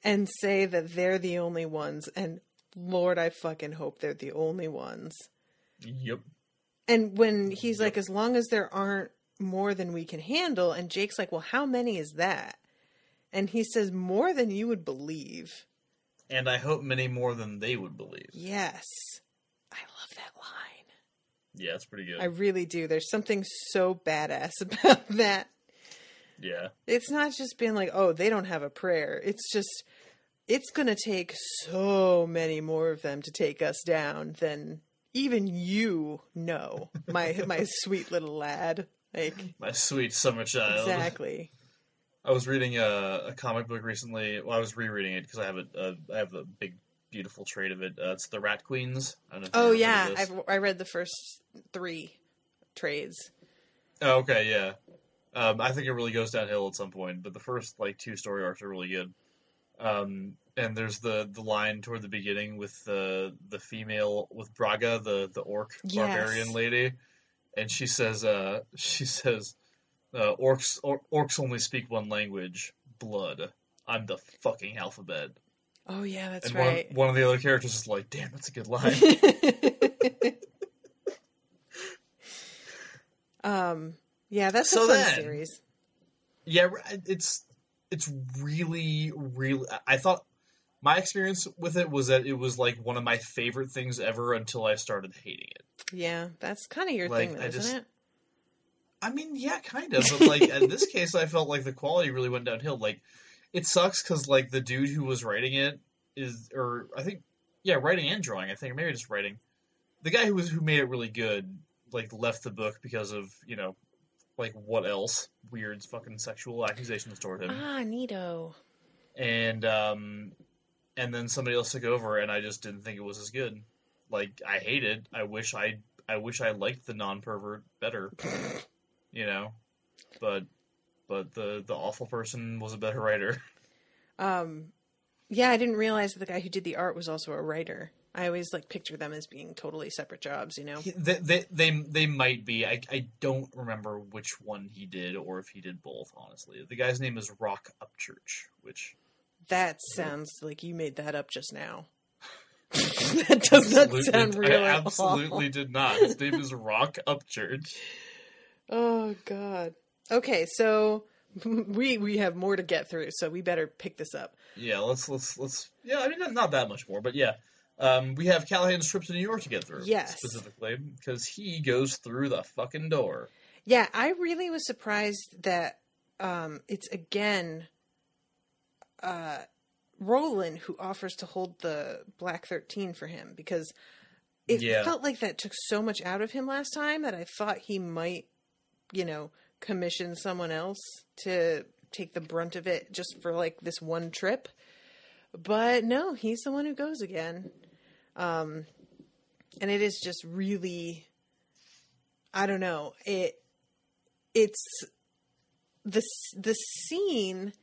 and say that they're the only ones. And Lord, I fucking hope they're the only ones. Yep. And when he's like, as long as there aren't more than we can handle, and Jake's like, well, how many is that? And he says, more than you would believe. And I hope many more than they would believe. Yes. I love that line. Yeah, it's pretty good. I really do. There's something so badass about that. Yeah. It's not just being like, oh, they don't have a prayer. It's just, it's going to take so many more of them to take us down than even my sweet little lad. Like my sweet summer child. Exactly. I was reading a comic book recently. Well, I was rereading it because I have a big, beautiful trade of it. It's the Rat Queens. I don't know if oh yeah, I read the first 3 trades. Oh, okay, yeah. I think it really goes downhill at some point, but the first 2 story arcs are really good. And there's the line toward the beginning with the female with Braga, the orc barbarian lady, and she says orcs only speak one language, blood. I'm the fucking alphabet. Oh yeah, that's and right. One of the other characters is like, damn, that's a good line. Yeah, that's a fun series. Yeah, it's really, really. I thought my experience with it was that it was one of my favorite things ever until I started hating it. Yeah, that's kind of your thing, isn't it? I mean, yeah, kind of. But in this case, I felt like the quality really went downhill. It sucks because the dude who was writing it writing and drawing. I think, or maybe just writing. The guy who made it really good left the book because of like, what else weird fucking sexual accusations toward him. Ah, neato. And then somebody else took over, and I just didn't think it was as good. Like, I hate it. I wish I liked the non-pervert better, you know? But the awful person was a better writer. Yeah, I didn't realize that the guy who did the art was also a writer. I always like picture them as being totally separate jobs, you know? They might be. I don't remember which one he did or if he did both, honestly. The guy's name is Rock Upchurch, which... That sounds like you made that up just now. That does not sound real. I absolutely did not. His name is Rock Upchurch. Oh, God. Okay, so we have more to get through, so we better pick this up. Yeah, let's. Yeah, I mean, not that much more, but yeah. We have Callahan's trip to New York to get through. Yes. Specifically, because he goes through the fucking door. Yeah, I really was surprised that it's again Roland who offers to hold the Black 13 for him, because it felt like that took so much out of him last time that I thought he might, commission someone else to take the brunt of it just for like this one trip. But no, he's the one who goes again. And it is just really, I don't know. It's the scene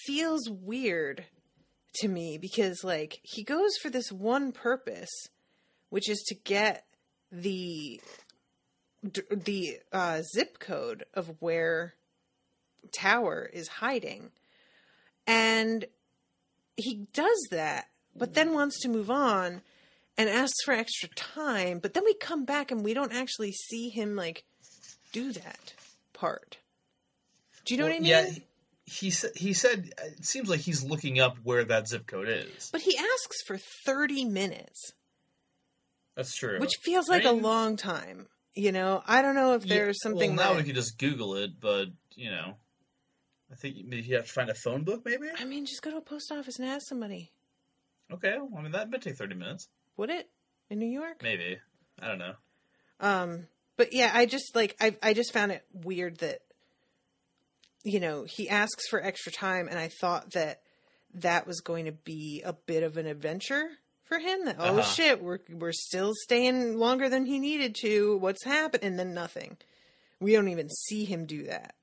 feels weird to me because like he goes for this one purpose, which is to get the zip code of where Tower is hiding. And he does that, but then wants to move on and asks for extra time. But then we come back and we don't actually see him like do that part. Do you know what I mean? Yeah, he said it seems like he's looking up where that zip code is. But he asks for 30 minutes. That's true. Which feels like a long time. I don't know if there's something. Well, now we can just Google it, but I think maybe you have to find a phone book, maybe? I mean, just go to a post office and ask somebody. Okay, well, I mean, that might take 30 minutes. Would it? In New York? Maybe. I don't know. But yeah, I just, I just found it weird that, he asks for extra time, and I thought that was going to be a bit of an adventure for him. That, oh shit, we're still staying longer than he needed to. What's happened? And then nothing. We don't even see him do that.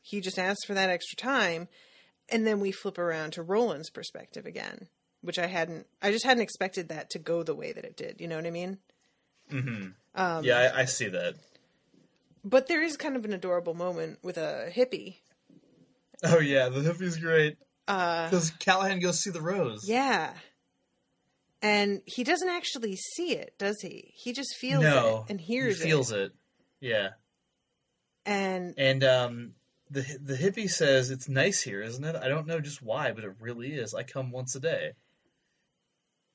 He just asks for that extra time, and then we flip around to Roland's perspective again, which I just hadn't expected that to go the way that it did. You know what I mean? Mm-hmm. Yeah, I see that. But there is kind of an adorable moment with a hippie. Oh yeah, the hippie's great. Because Callahan goes see the rose. Yeah. And he doesn't actually see it, does he? He just feels it and hears it. He feels it. Yeah. And the hippie says, "It's nice here, isn't it? I don't know just why, but it really is. I come once a day."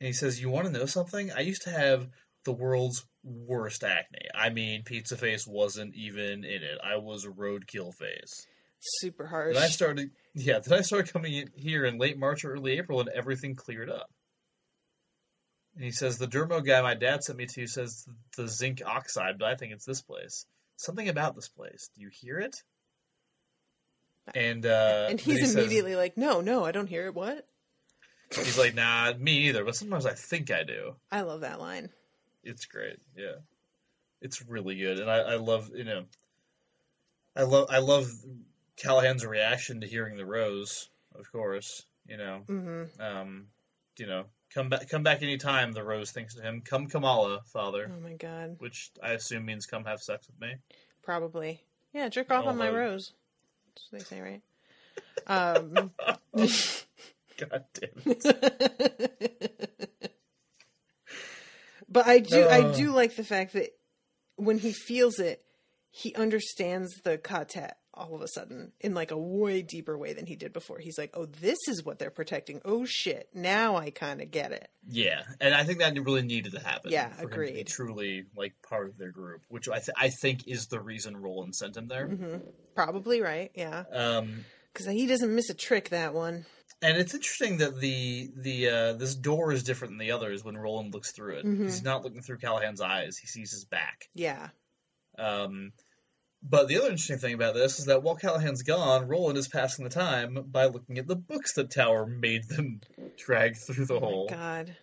And he says, "You want to know something? I used to have the world's worst acne. I mean, pizza face wasn't even in it. I was a roadkill face. Super harsh. Then I started coming in here in late March or early April, and everything cleared up." And he says, "The dermo guy my dad sent me to says the zinc oxide, but I think it's this place. Something about this place. Do you hear it?" And he's immediately like, no, I don't hear it. What? He's like, nah, me either, but sometimes I think I do. I love that line. It's great, yeah. It's really good, and I love, I love Callahan's reaction to hearing the rose, of course, Mm-hmm. Come back anytime, the rose thinks to him. Come Kamala, father. Oh my god. Which I assume means come have sex with me. Probably. Yeah, jerk off on my rose. That's what they say, right? God damn it. But I do like the fact that when he feels it, he understands the katet all of a sudden in like a way deeper way than he did before. He's like, oh, this is what they're protecting. Oh shit. Now I kind of get it. Yeah. And I think that really needed to happen. Yeah, for agreed. him to be truly like part of their group, which I think is the reason Roland sent him there. Mm-hmm. Probably right. Yeah. Because he doesn't miss a trick, that one. And it's interesting that the this door is different than the others when Roland looks through it. Mm-hmm. He's not looking through Callahan's eyes. He sees his back. Yeah. But the other interesting thing about this is that while Callahan's gone, Roland is passing the time by looking at the books that Tower made them drag through the hole. Oh my god.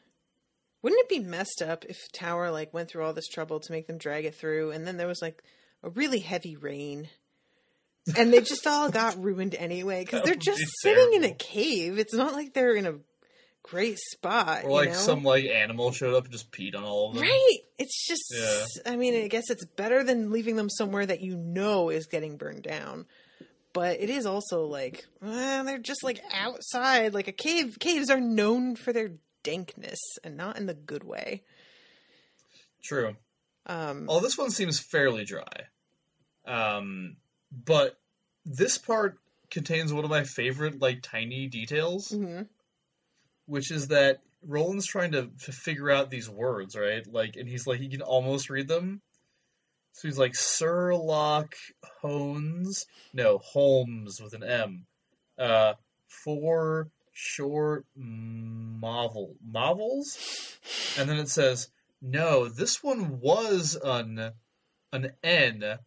Wouldn't it be messed up if Tower, like, went through all this trouble to make them drag it through, and then there was, like, a really heavy rain, and they just all got ruined anyway, because they're just sitting in a cave. It's not like they're in a great spot, or like some like animal showed up and just peed on all of them. Right. It's just, I mean, I guess it's better than leaving them somewhere that you know is getting burned down. But it is also like, they're just like outside, like a cave. Caves are known for their dankness and not in the good way. True. This one seems fairly dry. But this part contains one of my favorite like tiny details. Mm-hmm. Which is that Roland's trying to figure out these words, right? Like, and he's like, he can almost read them. So he's like, Sherlock Holmes with an M. 4 short novels? And then it says, no, this one was an N,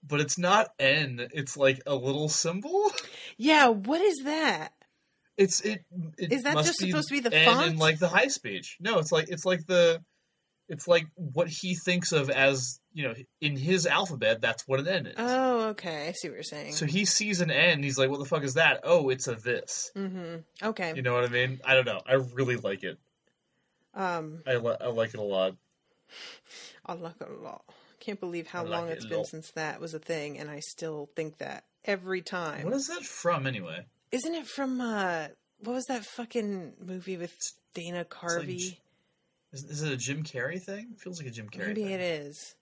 but it's not N, it's like a little symbol. Yeah, what is that? It is that must just supposed to be the N font? in like the high speech? No, it's like what he thinks of as, you know, in his alphabet. That's what an N is. Oh, okay, I see what you're saying. So he sees an N, he's like, "What the fuck is that?" Oh, it's a this. Mm-hmm. Okay. You know what I mean? I don't know. I really like it. I like it a lot. I like it a lot. Can't believe how long it's been since that was a thing, and I still think that every time. What is that from, anyway? Isn't it from, what was that fucking movie with Dana Carvey? Is it a Jim Carrey thing? It feels like a Jim Carrey thing. Maybe it is.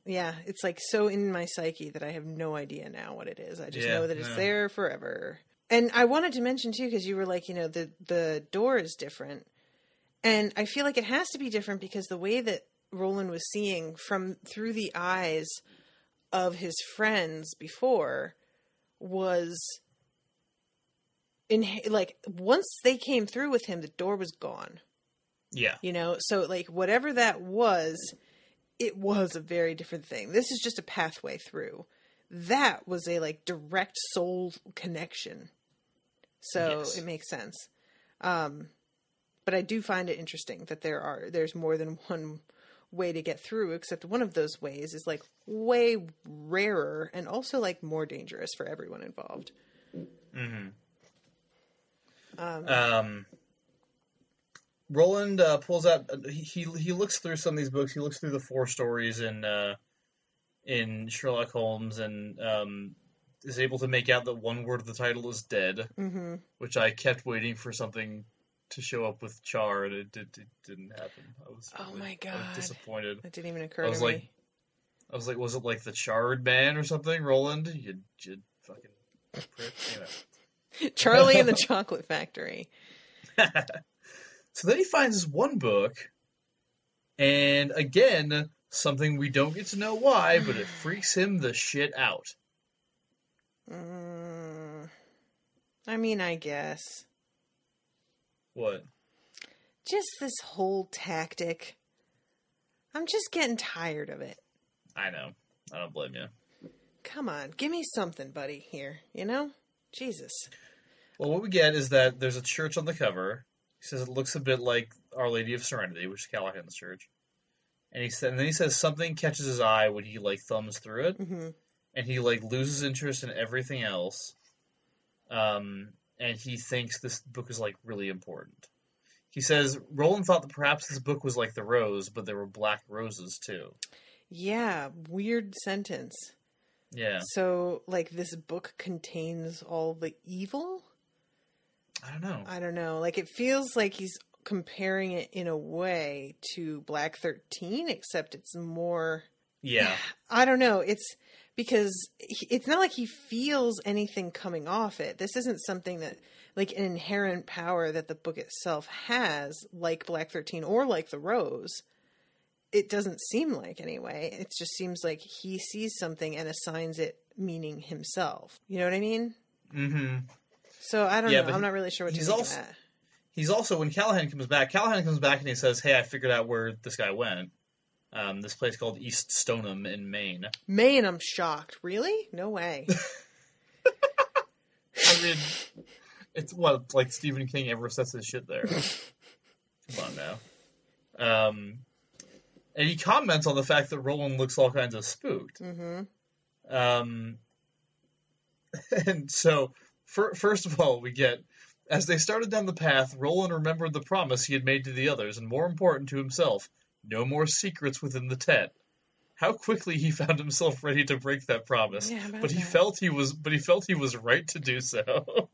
Yeah, it's like so in my psyche that I have no idea now what it is. I just know that it's there forever. And I wanted to mention, too, because you were like, you know, the door is different. And I feel like it has to be different because the way that Roland was seeing through the eyes of his friends before was... once they came through with him, the door was gone. Yeah. You know, so like whatever that was, it was a very different thing. This is just a pathway through. That was a like direct soul connection. So It makes sense. But I do find it interesting that there's more than one way to get through, except one of those ways is like way rarer and also like more dangerous for everyone involved. Mm-hmm. Roland pulls out. He looks through some of these books. He looks through the 4 stories in Sherlock Holmes, and is able to make out that one word of the title is dead. Mm-hmm. Which I kept waiting for something to show up with Char, and it didn't happen. My god! I was disappointed. That didn't even occur to me. I was like, was it like the Charred Man or something, Roland? You fucking prick. Anyway. Charlie and the Chocolate Factory. So then he finds this one book, and again, something we don't get to know why, but it freaks him the shit out. I mean, I guess. What? Just this whole tactic. I'm just getting tired of it. I know. I don't blame you. Come on, give me something, buddy, here, you know? Jesus. Well, what we get is that there's a church on the cover. He says it looks a bit like Our Lady of Serenity, which is Callahan's church. And then he says something catches his eye when he like thumbs through it, and he like loses interest in everything else. And he thinks this book is like really important. He says Roland thought that perhaps this book was like the rose, but there were black roses too. Yeah, weird sentence. Yeah. So, like, this book contains all the evil? I don't know. Like, it feels like he's comparing it in a way to Black 13, except it's more... Yeah. I don't know. It's because it's not like he feels anything coming off it. This isn't something that, like, an inherent power that the book itself has, like Black 13 or like the Rose. It doesn't seem like, anyway. It just seems like he sees something and assigns it meaning himself. You know what I mean? Mm-hmm. So, I don't know. I'm not really sure what to make of that. He's also, when Callahan comes back and he says, hey, I figured out where this guy went. This place called East Stoneham in Maine. Maine, I'm shocked. Really? No way. I mean, it's what, like Stephen King ever sets his shit there. Come on now. And he comments on the fact that Roland looks all kinds of spooked. Mm-hmm. And so, first of all, we get, as they started down the path, Roland remembered the promise he had made to the others, and more important to himself, no more secrets within the tent. How quickly he found himself ready to break that promise, Yeah, but he felt he was right to do so.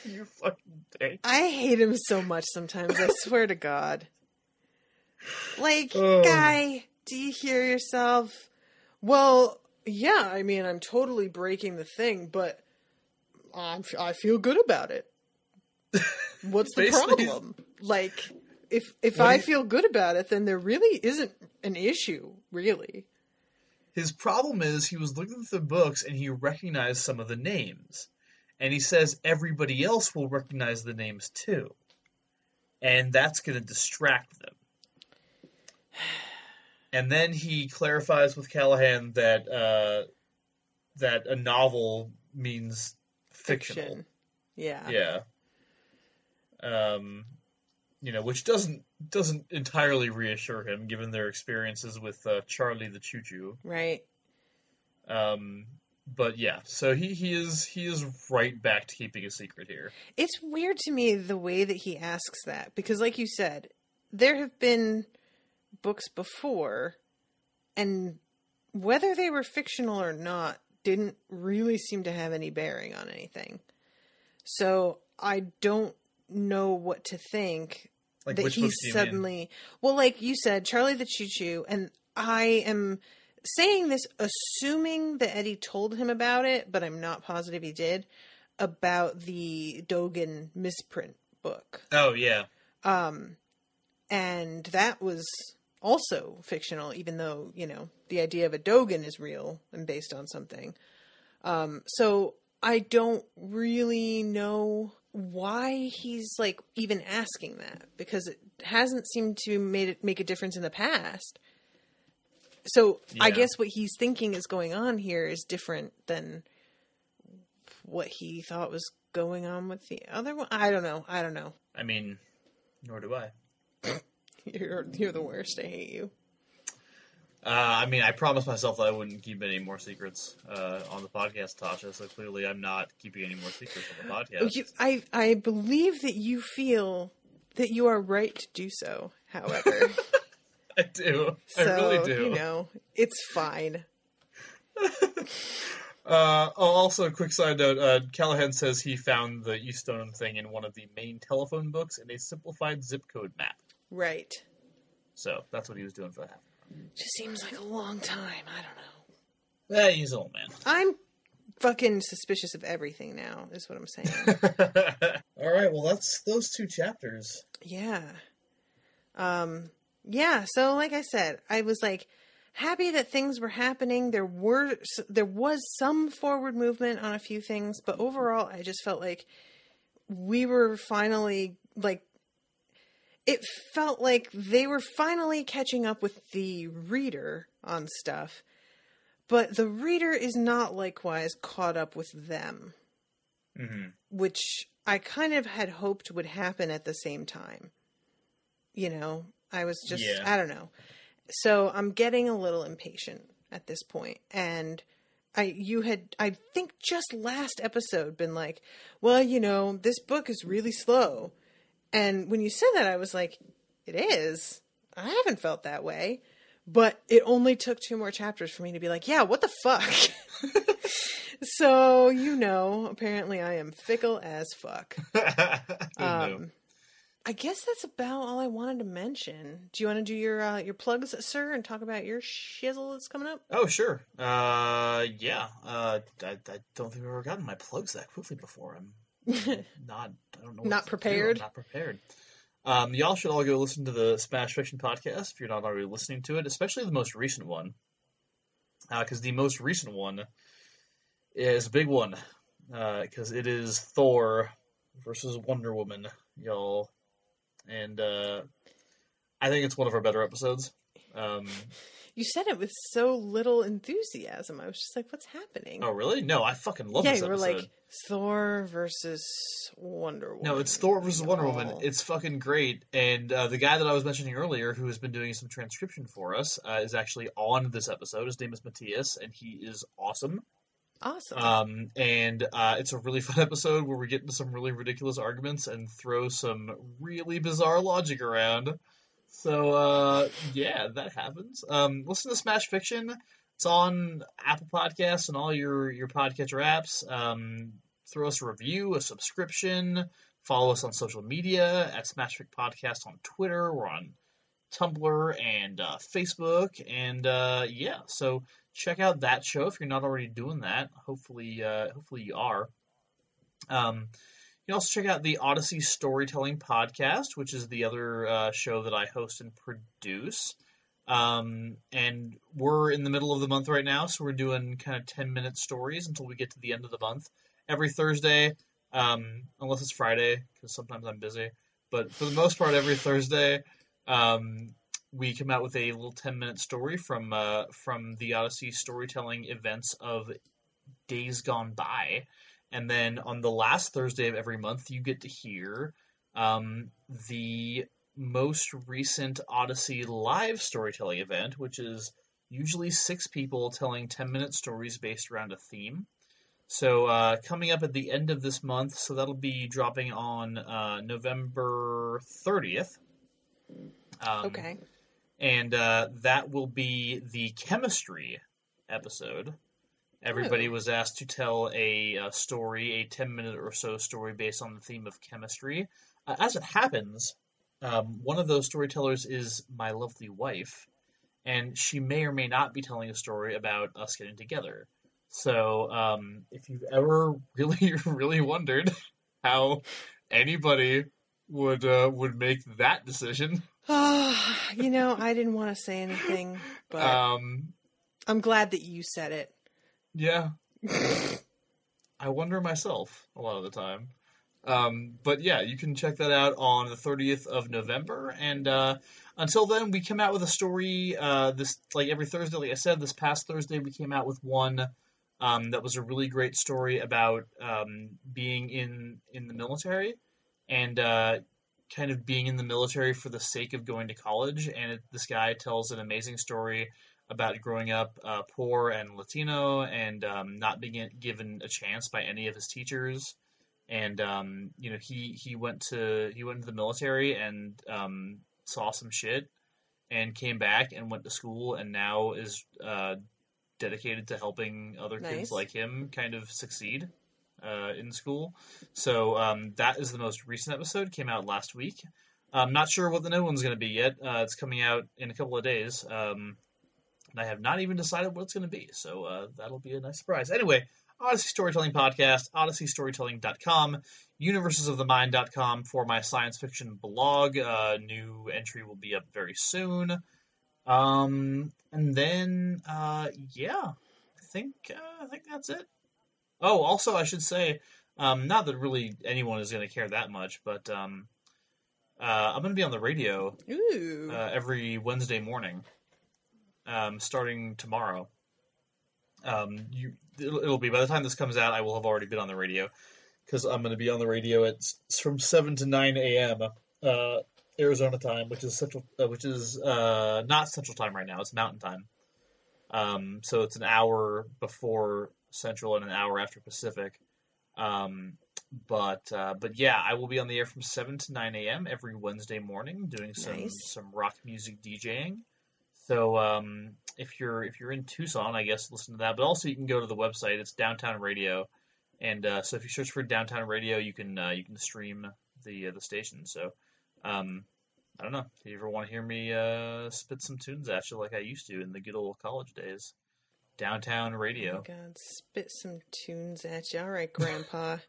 You fucking dick. I hate him so much sometimes, I swear to God. Like, Oh. guy, do you hear yourself? Well, yeah, I mean, I'm totally breaking the thing, but I feel good about it. What's the Basically, problem? Like, if I feel good about it, then there really isn't an issue, really. his problem is he was looking through the books and he recognized some of the names. And he says everybody else will recognize the names too. And that's going to distract them. And then he clarifies with Callahan that that a novel means fictional. Fiction. Yeah. Yeah. Which doesn't entirely reassure him, given their experiences with Charlie the Choo-Choo. Right. But yeah, so he is right back to keeping a secret here. It's weird to me the way that he asks that, because like you said, there have been books before, and whether they were fictional or not didn't really seem to have any bearing on anything. So I don't know what to think. Like, that which he's books do you suddenly mean? Well, like you said, Charlie the Choo-Choo, and I am saying this assuming that Eddie told him about it, but I'm not positive he did, about the Dogen misprint book. Oh yeah. And that was also fictional, even though, the idea of a Dogen is real and based on something. So I don't really know why he's like even asking that, because it hasn't seemed to make a difference in the past. So Yeah. I guess what he's thinking is going on here is different than what he thought was going on with the other one. I don't know. I mean, nor do I. You're the worst. I hate you. I promised myself that I wouldn't keep any more secrets on the podcast, Tasha, so clearly I'm not keeping any more secrets on the podcast. I believe that you feel that you are right to do so, however. I do. So, I really do. It's fine. Also, a quick side note, Callahan says he found the East Stoneham thing in one of the main telephone books in a simplified zip code map. Right. So, that's what he was doing for that. Just seems like a long time. I don't know. He's an old man. I'm fucking suspicious of everything now, is what I'm saying. Alright, well, that's those two chapters. Yeah. Yeah, so like I said, I was like happy that things were happening. There was some forward movement on a few things, but overall I just felt like we were finally it felt like they were finally catching up with the reader on stuff, but the reader is not likewise caught up with them, which I kind of had hoped would happen at the same time. I was just, I don't know. So I'm getting a little impatient at this point. And you had, I think just last episode, been like, well, this book is really slow. And when you said that, I was like, it is. I haven't felt that way. But it only took 2 more chapters for me to be like, yeah, what the fuck? So, apparently I am fickle as fuck. I guess that's about all I wanted to mention. Do you want to do your plugs, sir, and talk about your shizzle that's coming up? Oh, sure. Yeah. I don't think I've ever gotten my plugs that quickly before. I don't know. Not prepared? I'm not prepared. Y'all should all go listen to the Smash Fiction podcast if you're not already listening to it, especially the most recent one. Because the most recent one is a big one. Because it is Thor versus Wonder Woman, y'all. And I think it's one of our better episodes. You said it with so little enthusiasm. I was just like, what's happening? Oh, really? No, I fucking love this you were episode. like, Thor versus Wonder Woman. No, it's Thor versus Wonder Woman. It's fucking great. And the guy that I was mentioning earlier, who has been doing some transcription for us, is actually on this episode. His name is Matthias, and he is awesome. Awesome. And it's a really fun episode where we get into some really ridiculous arguments and throw some really bizarre logic around. So, yeah, that happens. Listen to Smash Fiction. It's on Apple Podcasts and all your podcatcher apps. Throw us a review, a subscription. Follow us on social media at Smash Fic Podcast on Twitter. We're on Tumblr and Facebook. And, yeah, so check out that show if you're not already doing that. Hopefully you are. You can also check out the Odyssey Storytelling Podcast, which is the other show that I host and produce. And we're in the middle of the month right now, so we're doing kind of 10-minute stories until we get to the end of the month. Every Thursday, unless it's Friday, because sometimes I'm busy. But for the most part, every Thursday, we come out with a little 10-minute story from the Odyssey Storytelling events of Days Gone By. And then on the last Thursday of every month, you get to hear the most recent Odyssey live storytelling event, which is usually 6 people telling 10-minute stories based around a theme. So coming up at the end of this month, so that'll be dropping on November 30th. Okay. And that will be the chemistry episode. Everybody was asked to tell a story, a 10-minute or so story based on the theme of chemistry. As it happens, one of those storytellers is my lovely wife, and she may or may not be telling a story about us getting together. So if you've ever really, really wondered how anybody would make that decision... I didn't want to say anything, but I'm glad that you said it. Yeah. I wonder myself a lot of the time. But yeah, you can check that out on the 30th of November. And until then, we come out with a story every Thursday. Like I said, this past Thursday, we came out with one that was a really great story about being in the military and kind of being in the military for the sake of going to college. And this guy tells an amazing story about growing up poor and Latino and not being given a chance by any of his teachers. And he went to the military and saw some shit and came back and went to school and now is dedicated to helping other kids like him kind of succeed in school. So that is the most recent episode. Came out last week. I'm not sure what the new one's going to be yet. It's coming out in a couple of days. And I have not even decided what it's going to be, so that'll be a nice surprise. Anyway, Odyssey Storytelling Podcast, odysseystorytelling.com, universesofthemind.com for my science fiction blog. New entry will be up very soon. And then, yeah, I think that's it. Oh, also, I should say, not that really anyone is going to care that much, but I'm going to be on the radio every Wednesday morning. Starting tomorrow. It'll be, by the time this comes out, I will have already been on the radio, because I'm going to be on the radio from 7 to 9 a.m. Arizona time, which is not Central Time right now. It's Mountain Time. So it's an hour before Central and an hour after Pacific. But yeah, I will be on the air from 7 to 9 a.m. every Wednesday morning doing some rock music DJing. So if you're in Tucson, I guess listen to that. But also you can go to the website. It's Downtown Radio, and so if you search for Downtown Radio, you can stream the station. So I don't know if you ever want to hear me spit some tunes at you like I used to in the good old college days. Downtown Radio. Oh my God, spit some tunes at you. All right, Grandpa.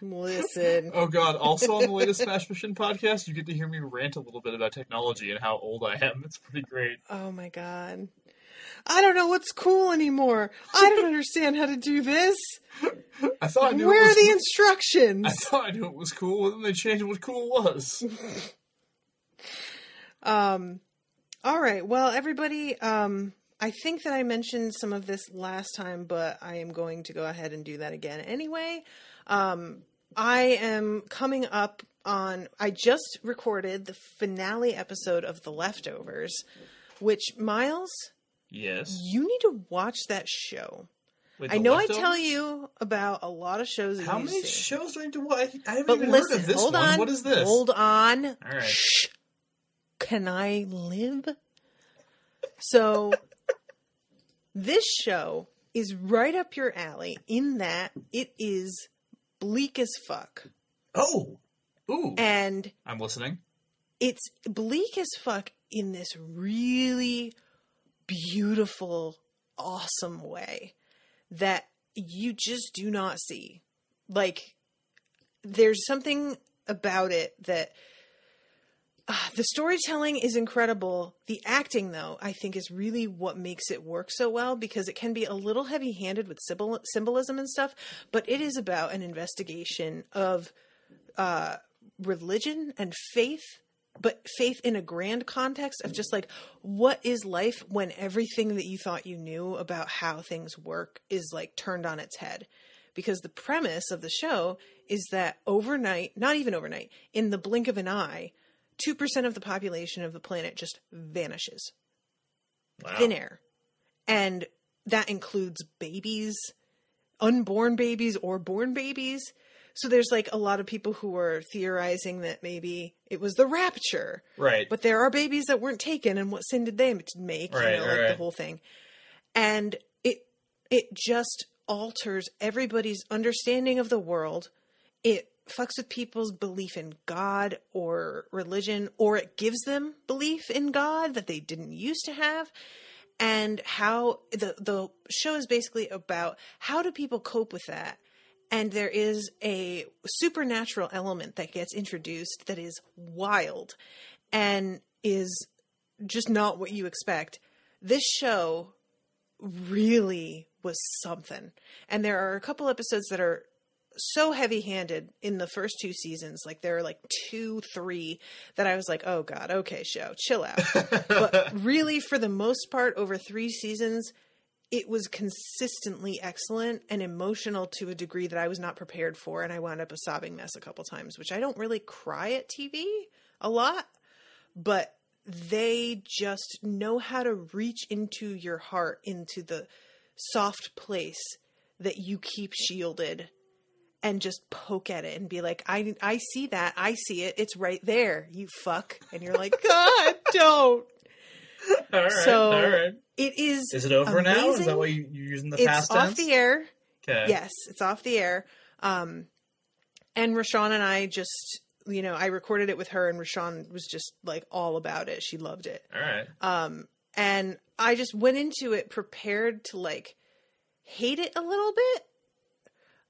Listen. Oh God! Also on the latest Smash Mission podcast, you get to hear me rant a little bit about technology and how old I am. It's pretty great. Oh my God. I don't know what's cool anymore. I don't understand how to do this. I thought I knew Where it was, are the instructions? I thought I knew it was cool, and then they changed what cool was. All right. Well, everybody, I think that I mentioned some of this last time, but I am going to go ahead and do that again anyway. I am coming up on, I just recorded the finale episode of The Leftovers, which, Miles, Yes. you need to watch that show. Wait, I The know Leftovers? I tell you about a lot of shows that How you many see. shows do I need to watch? I haven't But even listen, heard of this hold one. on. What is this? Hold on. All right. Shh. Can I live? So, this show is right up your alley in that it is bleak as fuck. Oh! Ooh. And I'm listening. it's bleak as fuck in this really beautiful, awesome way that you just do not see. Like, there's something about it that the storytelling is incredible. The acting, though, I think is really what makes it work so well, because it can be a little heavy-handed with symbolism and stuff, but it is about an investigation of religion and faith, but faith in a grand context of just like, what is life when everything that you thought you knew about how things work is like turned on its head? Because the premise of the show is that overnight, not even overnight, in the blink of an eye, 2% of the population of the planet just vanishes. Wow. Thin air. And that includes babies, unborn babies or born babies. So there's like a lot of people who are theorizing that maybe it was the rapture. Right. But there are babies that weren't taken, and what sin did they make? Right, like right. the whole thing. And it just alters everybody's understanding of the world. It fucks with people's belief in God or religion, or it gives them belief in God that they didn't used to have. And how the show is basically about how do people cope with that. And there is a supernatural element that gets introduced that is wild and is just not what you expect. This show really was something. And there are a couple episodes that are so heavy-handed in the first two seasons. Like there are like 2, 3 that I was like, oh God, okay, show, chill out. But really, for the most part, over 3 seasons, it was consistently excellent and emotional to a degree that I was not prepared for. And I wound up a sobbing mess a couple times, which I don't really cry at TV a lot, but they just know how to reach into your heart, into the soft place that you keep shielded, and just poke at it and be like, I see that. I see it. It's right there, you fuck. And you're like, God, don't. All right. So all right. it is. Is it over amazing. now? Is that why you're using the It's past tense? off the air. Okay. Yes, it's off the air. And Rashawn and I just, I recorded it with her, and Rashawn was just like all about it. She loved it. All right. And I just went into it prepared to like hate it a little bit.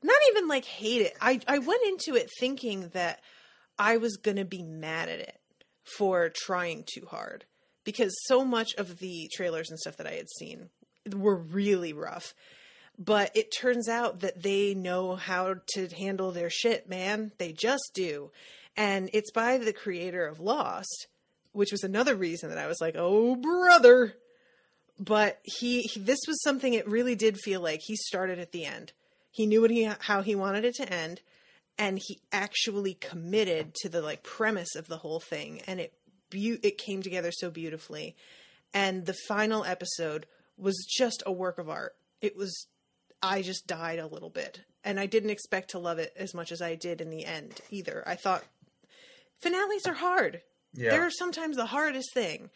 Not even like hate it. I went into it thinking that I was going to be mad at it for trying too hard, because so much of the trailers and stuff that I had seen were really rough. But it turns out that they know how to handle their shit, man. They just do. And it's by the creator of Lost, which was another reason that I was like, oh, brother. But this was something it really did feel like he started at the end. He knew how he wanted it to end, and he actually committed to the like premise of the whole thing, and it came together so beautifully. And the final episode was just a work of art. I just died a little bit, and I didn't expect to love it as much as I did in the end either. I thought finales are hard. Yeah. They're sometimes the hardest thing.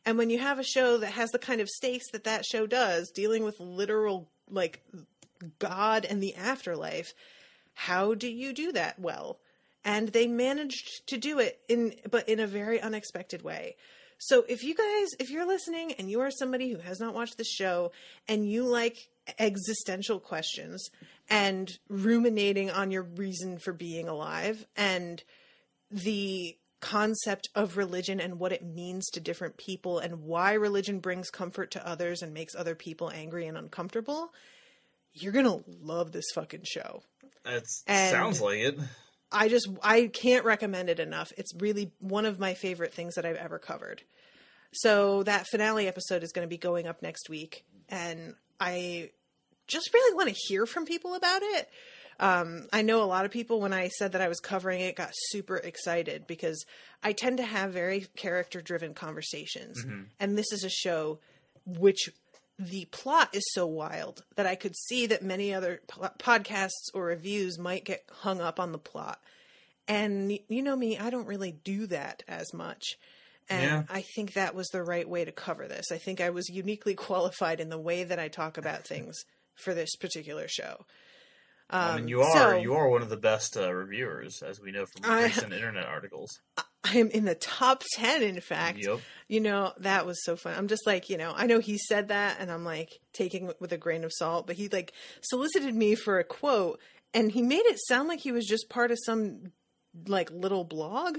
And when you have a show that has the kind of stakes that show does, dealing with literal like God and the afterlife, how do you do that well? And they managed to do it but in a very unexpected way. So if you're listening and you are somebody who has not watched the show and you like existential questions and ruminating on your reason for being alive and the concept of religion and what it means to different people and why religion brings comfort to others and makes other people angry and uncomfortable, you're going to love this fucking show. Sounds like it. I can't recommend it enough. It's really one of my favorite things that I've ever covered. So that finale episode is going to be going up next week, and I just really want to hear from people about it. I know a lot of people, when I said that I was covering it, got super excited because I tend to have very character-driven conversations. Mm-hmm. And this is a show which the plot is so wild that I could see that many other podcasts or reviews might get hung up on the plot. And you know me, I don't really do that as much. And I think that was the right way to cover this. I think I was uniquely qualified in the way that I talk about things for this particular show. I mean, you are one of the best reviewers, as we know from recent internet articles. I am in the top 10, in fact. Yep. You know, that was so fun. I'm just like, you know, I know he said that, and I'm like taking it with a grain of salt, but he like solicited me for a quote, and he made it sound like he was just part of some like little blog.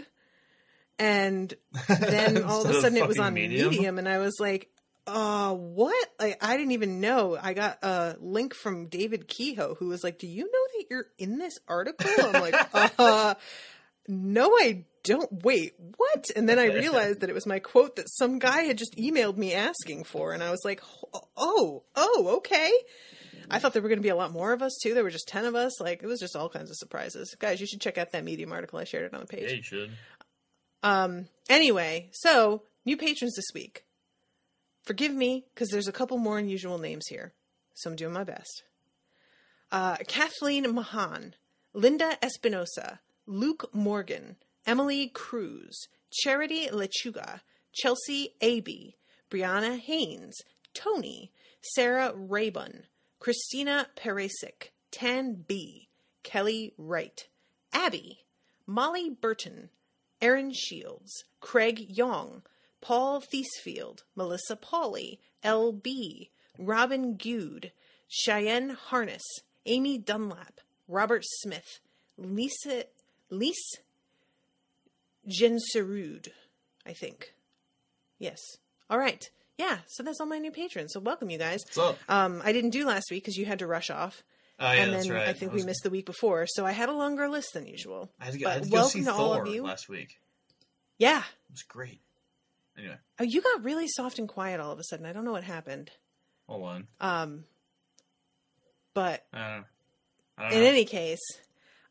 And then all of a sudden it was on Medium, and I was like, what? Like, I didn't even know. I got a link from David Kehoe, who was like, do you know that you're in this article? I'm like, no, I don't. Wait, what? And then I realized that it was my quote that some guy had just emailed me asking for. And I was like, oh, okay. I thought there were going to be a lot more of us too. There were just 10 of us. Like, it was just all kinds of surprises. Guys, you should check out that Medium article. I shared it on the page. Yeah, you should. Anyway, so new patrons this week. Forgive me, because there's a couple more unusual names here, so I'm doing my best. Kathleen Mahan, Linda Espinosa, Luke Morgan, Emily Cruz, Charity Lechuga, Chelsea Aby, Brianna Haynes, Tony, Sarah Raybun, Christina Peresic, Tan B, Kelly Wright, Abby, Molly Burton, Aaron Shields, Craig Young, Paul Thiesfield, Melissa Pauley, L.B., Robin Gude, Cheyenne Harness, Amy Dunlap, Robert Smith, Lise Genserud, I think. Yes. All right. Yeah, so that's all my new patrons. So welcome, you guys. What's up? I didn't do last week because you had to rush off. Oh, yeah, and then that's right. I think we missed the week before, so I had a longer list than usual. I had to go see Thor last week. Yeah. It was great. Anyway. Oh, you got really soft and quiet all of a sudden. I don't know what happened. Hold on. But I don't in know. any case,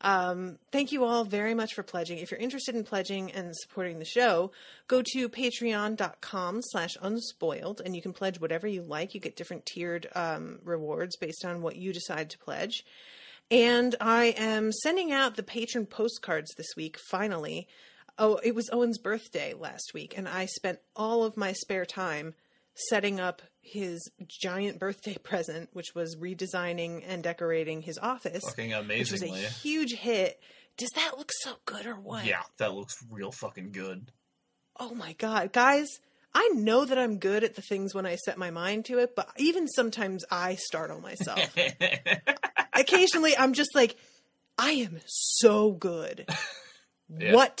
thank you all very much for pledging. If you're interested in pledging and supporting the show, go to patreon.com/unspoiled, and you can pledge whatever you like. You get different tiered rewards based on what you decide to pledge. And I am sending out the patron postcards this week, finally. Oh, it was Owen's birthday last week, and I spent all of my spare time setting up his giant birthday present, which was redesigning and decorating his office. Fucking amazingly. Which was a huge hit. Does that look so good or what? Yeah, that looks real fucking good. Oh my God. Guys, I know that I'm good at the things when I set my mind to it, but even sometimes I startle myself. Occasionally, I'm just like, I am so good. Yeah. What?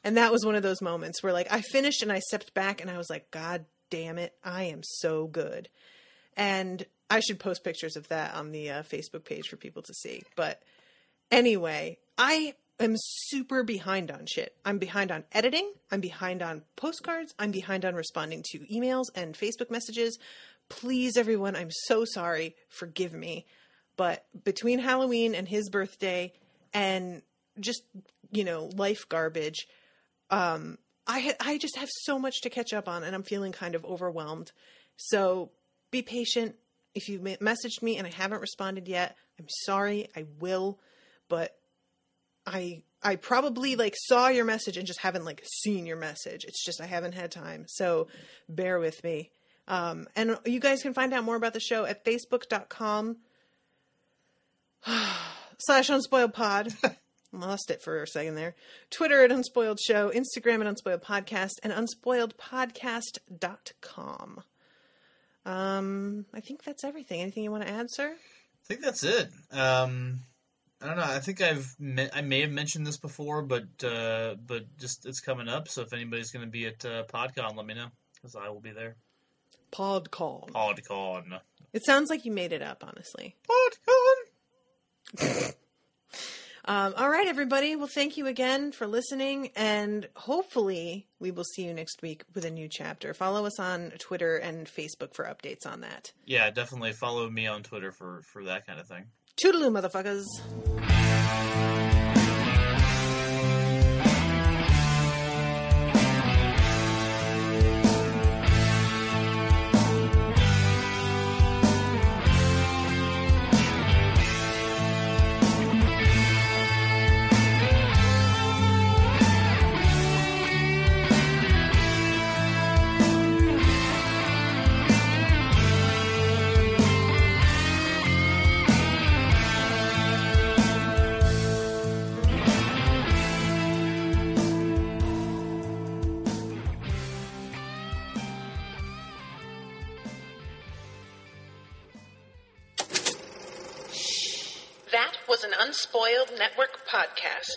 And that was one of those moments where, like, I finished and I stepped back and I was like, God damn it, I am so good. And I should post pictures of that on the Facebook page for people to see. But anyway, I am super behind on shit. I'm behind on editing. I'm behind on postcards. I'm behind on responding to emails and Facebook messages. Please, everyone, I'm so sorry. Forgive me. But between Halloween and his birthday and just, you know, life garbage, I just have so much to catch up on, and I'm feeling kind of overwhelmed. So be patient. If you messaged me and I haven't responded yet, I'm sorry. I will, but I probably like saw your message and just haven't like seen your message. It's just I haven't had time. So bear with me. And you guys can find out more about the show at facebook.com/unspoiledpod. Lost it for a second there. Twitter at Unspoiled Show, Instagram at Unspoiled Podcast, and unspoiledpodcast.com. I think that's everything. Anything you want to add, sir? I think that's it. I don't know. I think I may have mentioned this before, but just it's coming up. So if anybody's going to be at PodCon, let me know because I will be there. PodCon. PodCon. It sounds like you made it up, honestly. PodCon. All right, everybody. Well, thank you again for listening, and hopefully we will see you next week with a new chapter. Follow us on Twitter and Facebook for updates on that. Yeah, definitely follow me on Twitter for that kind of thing. Toodaloo, motherfuckers. That was an Unspoiled Network podcast.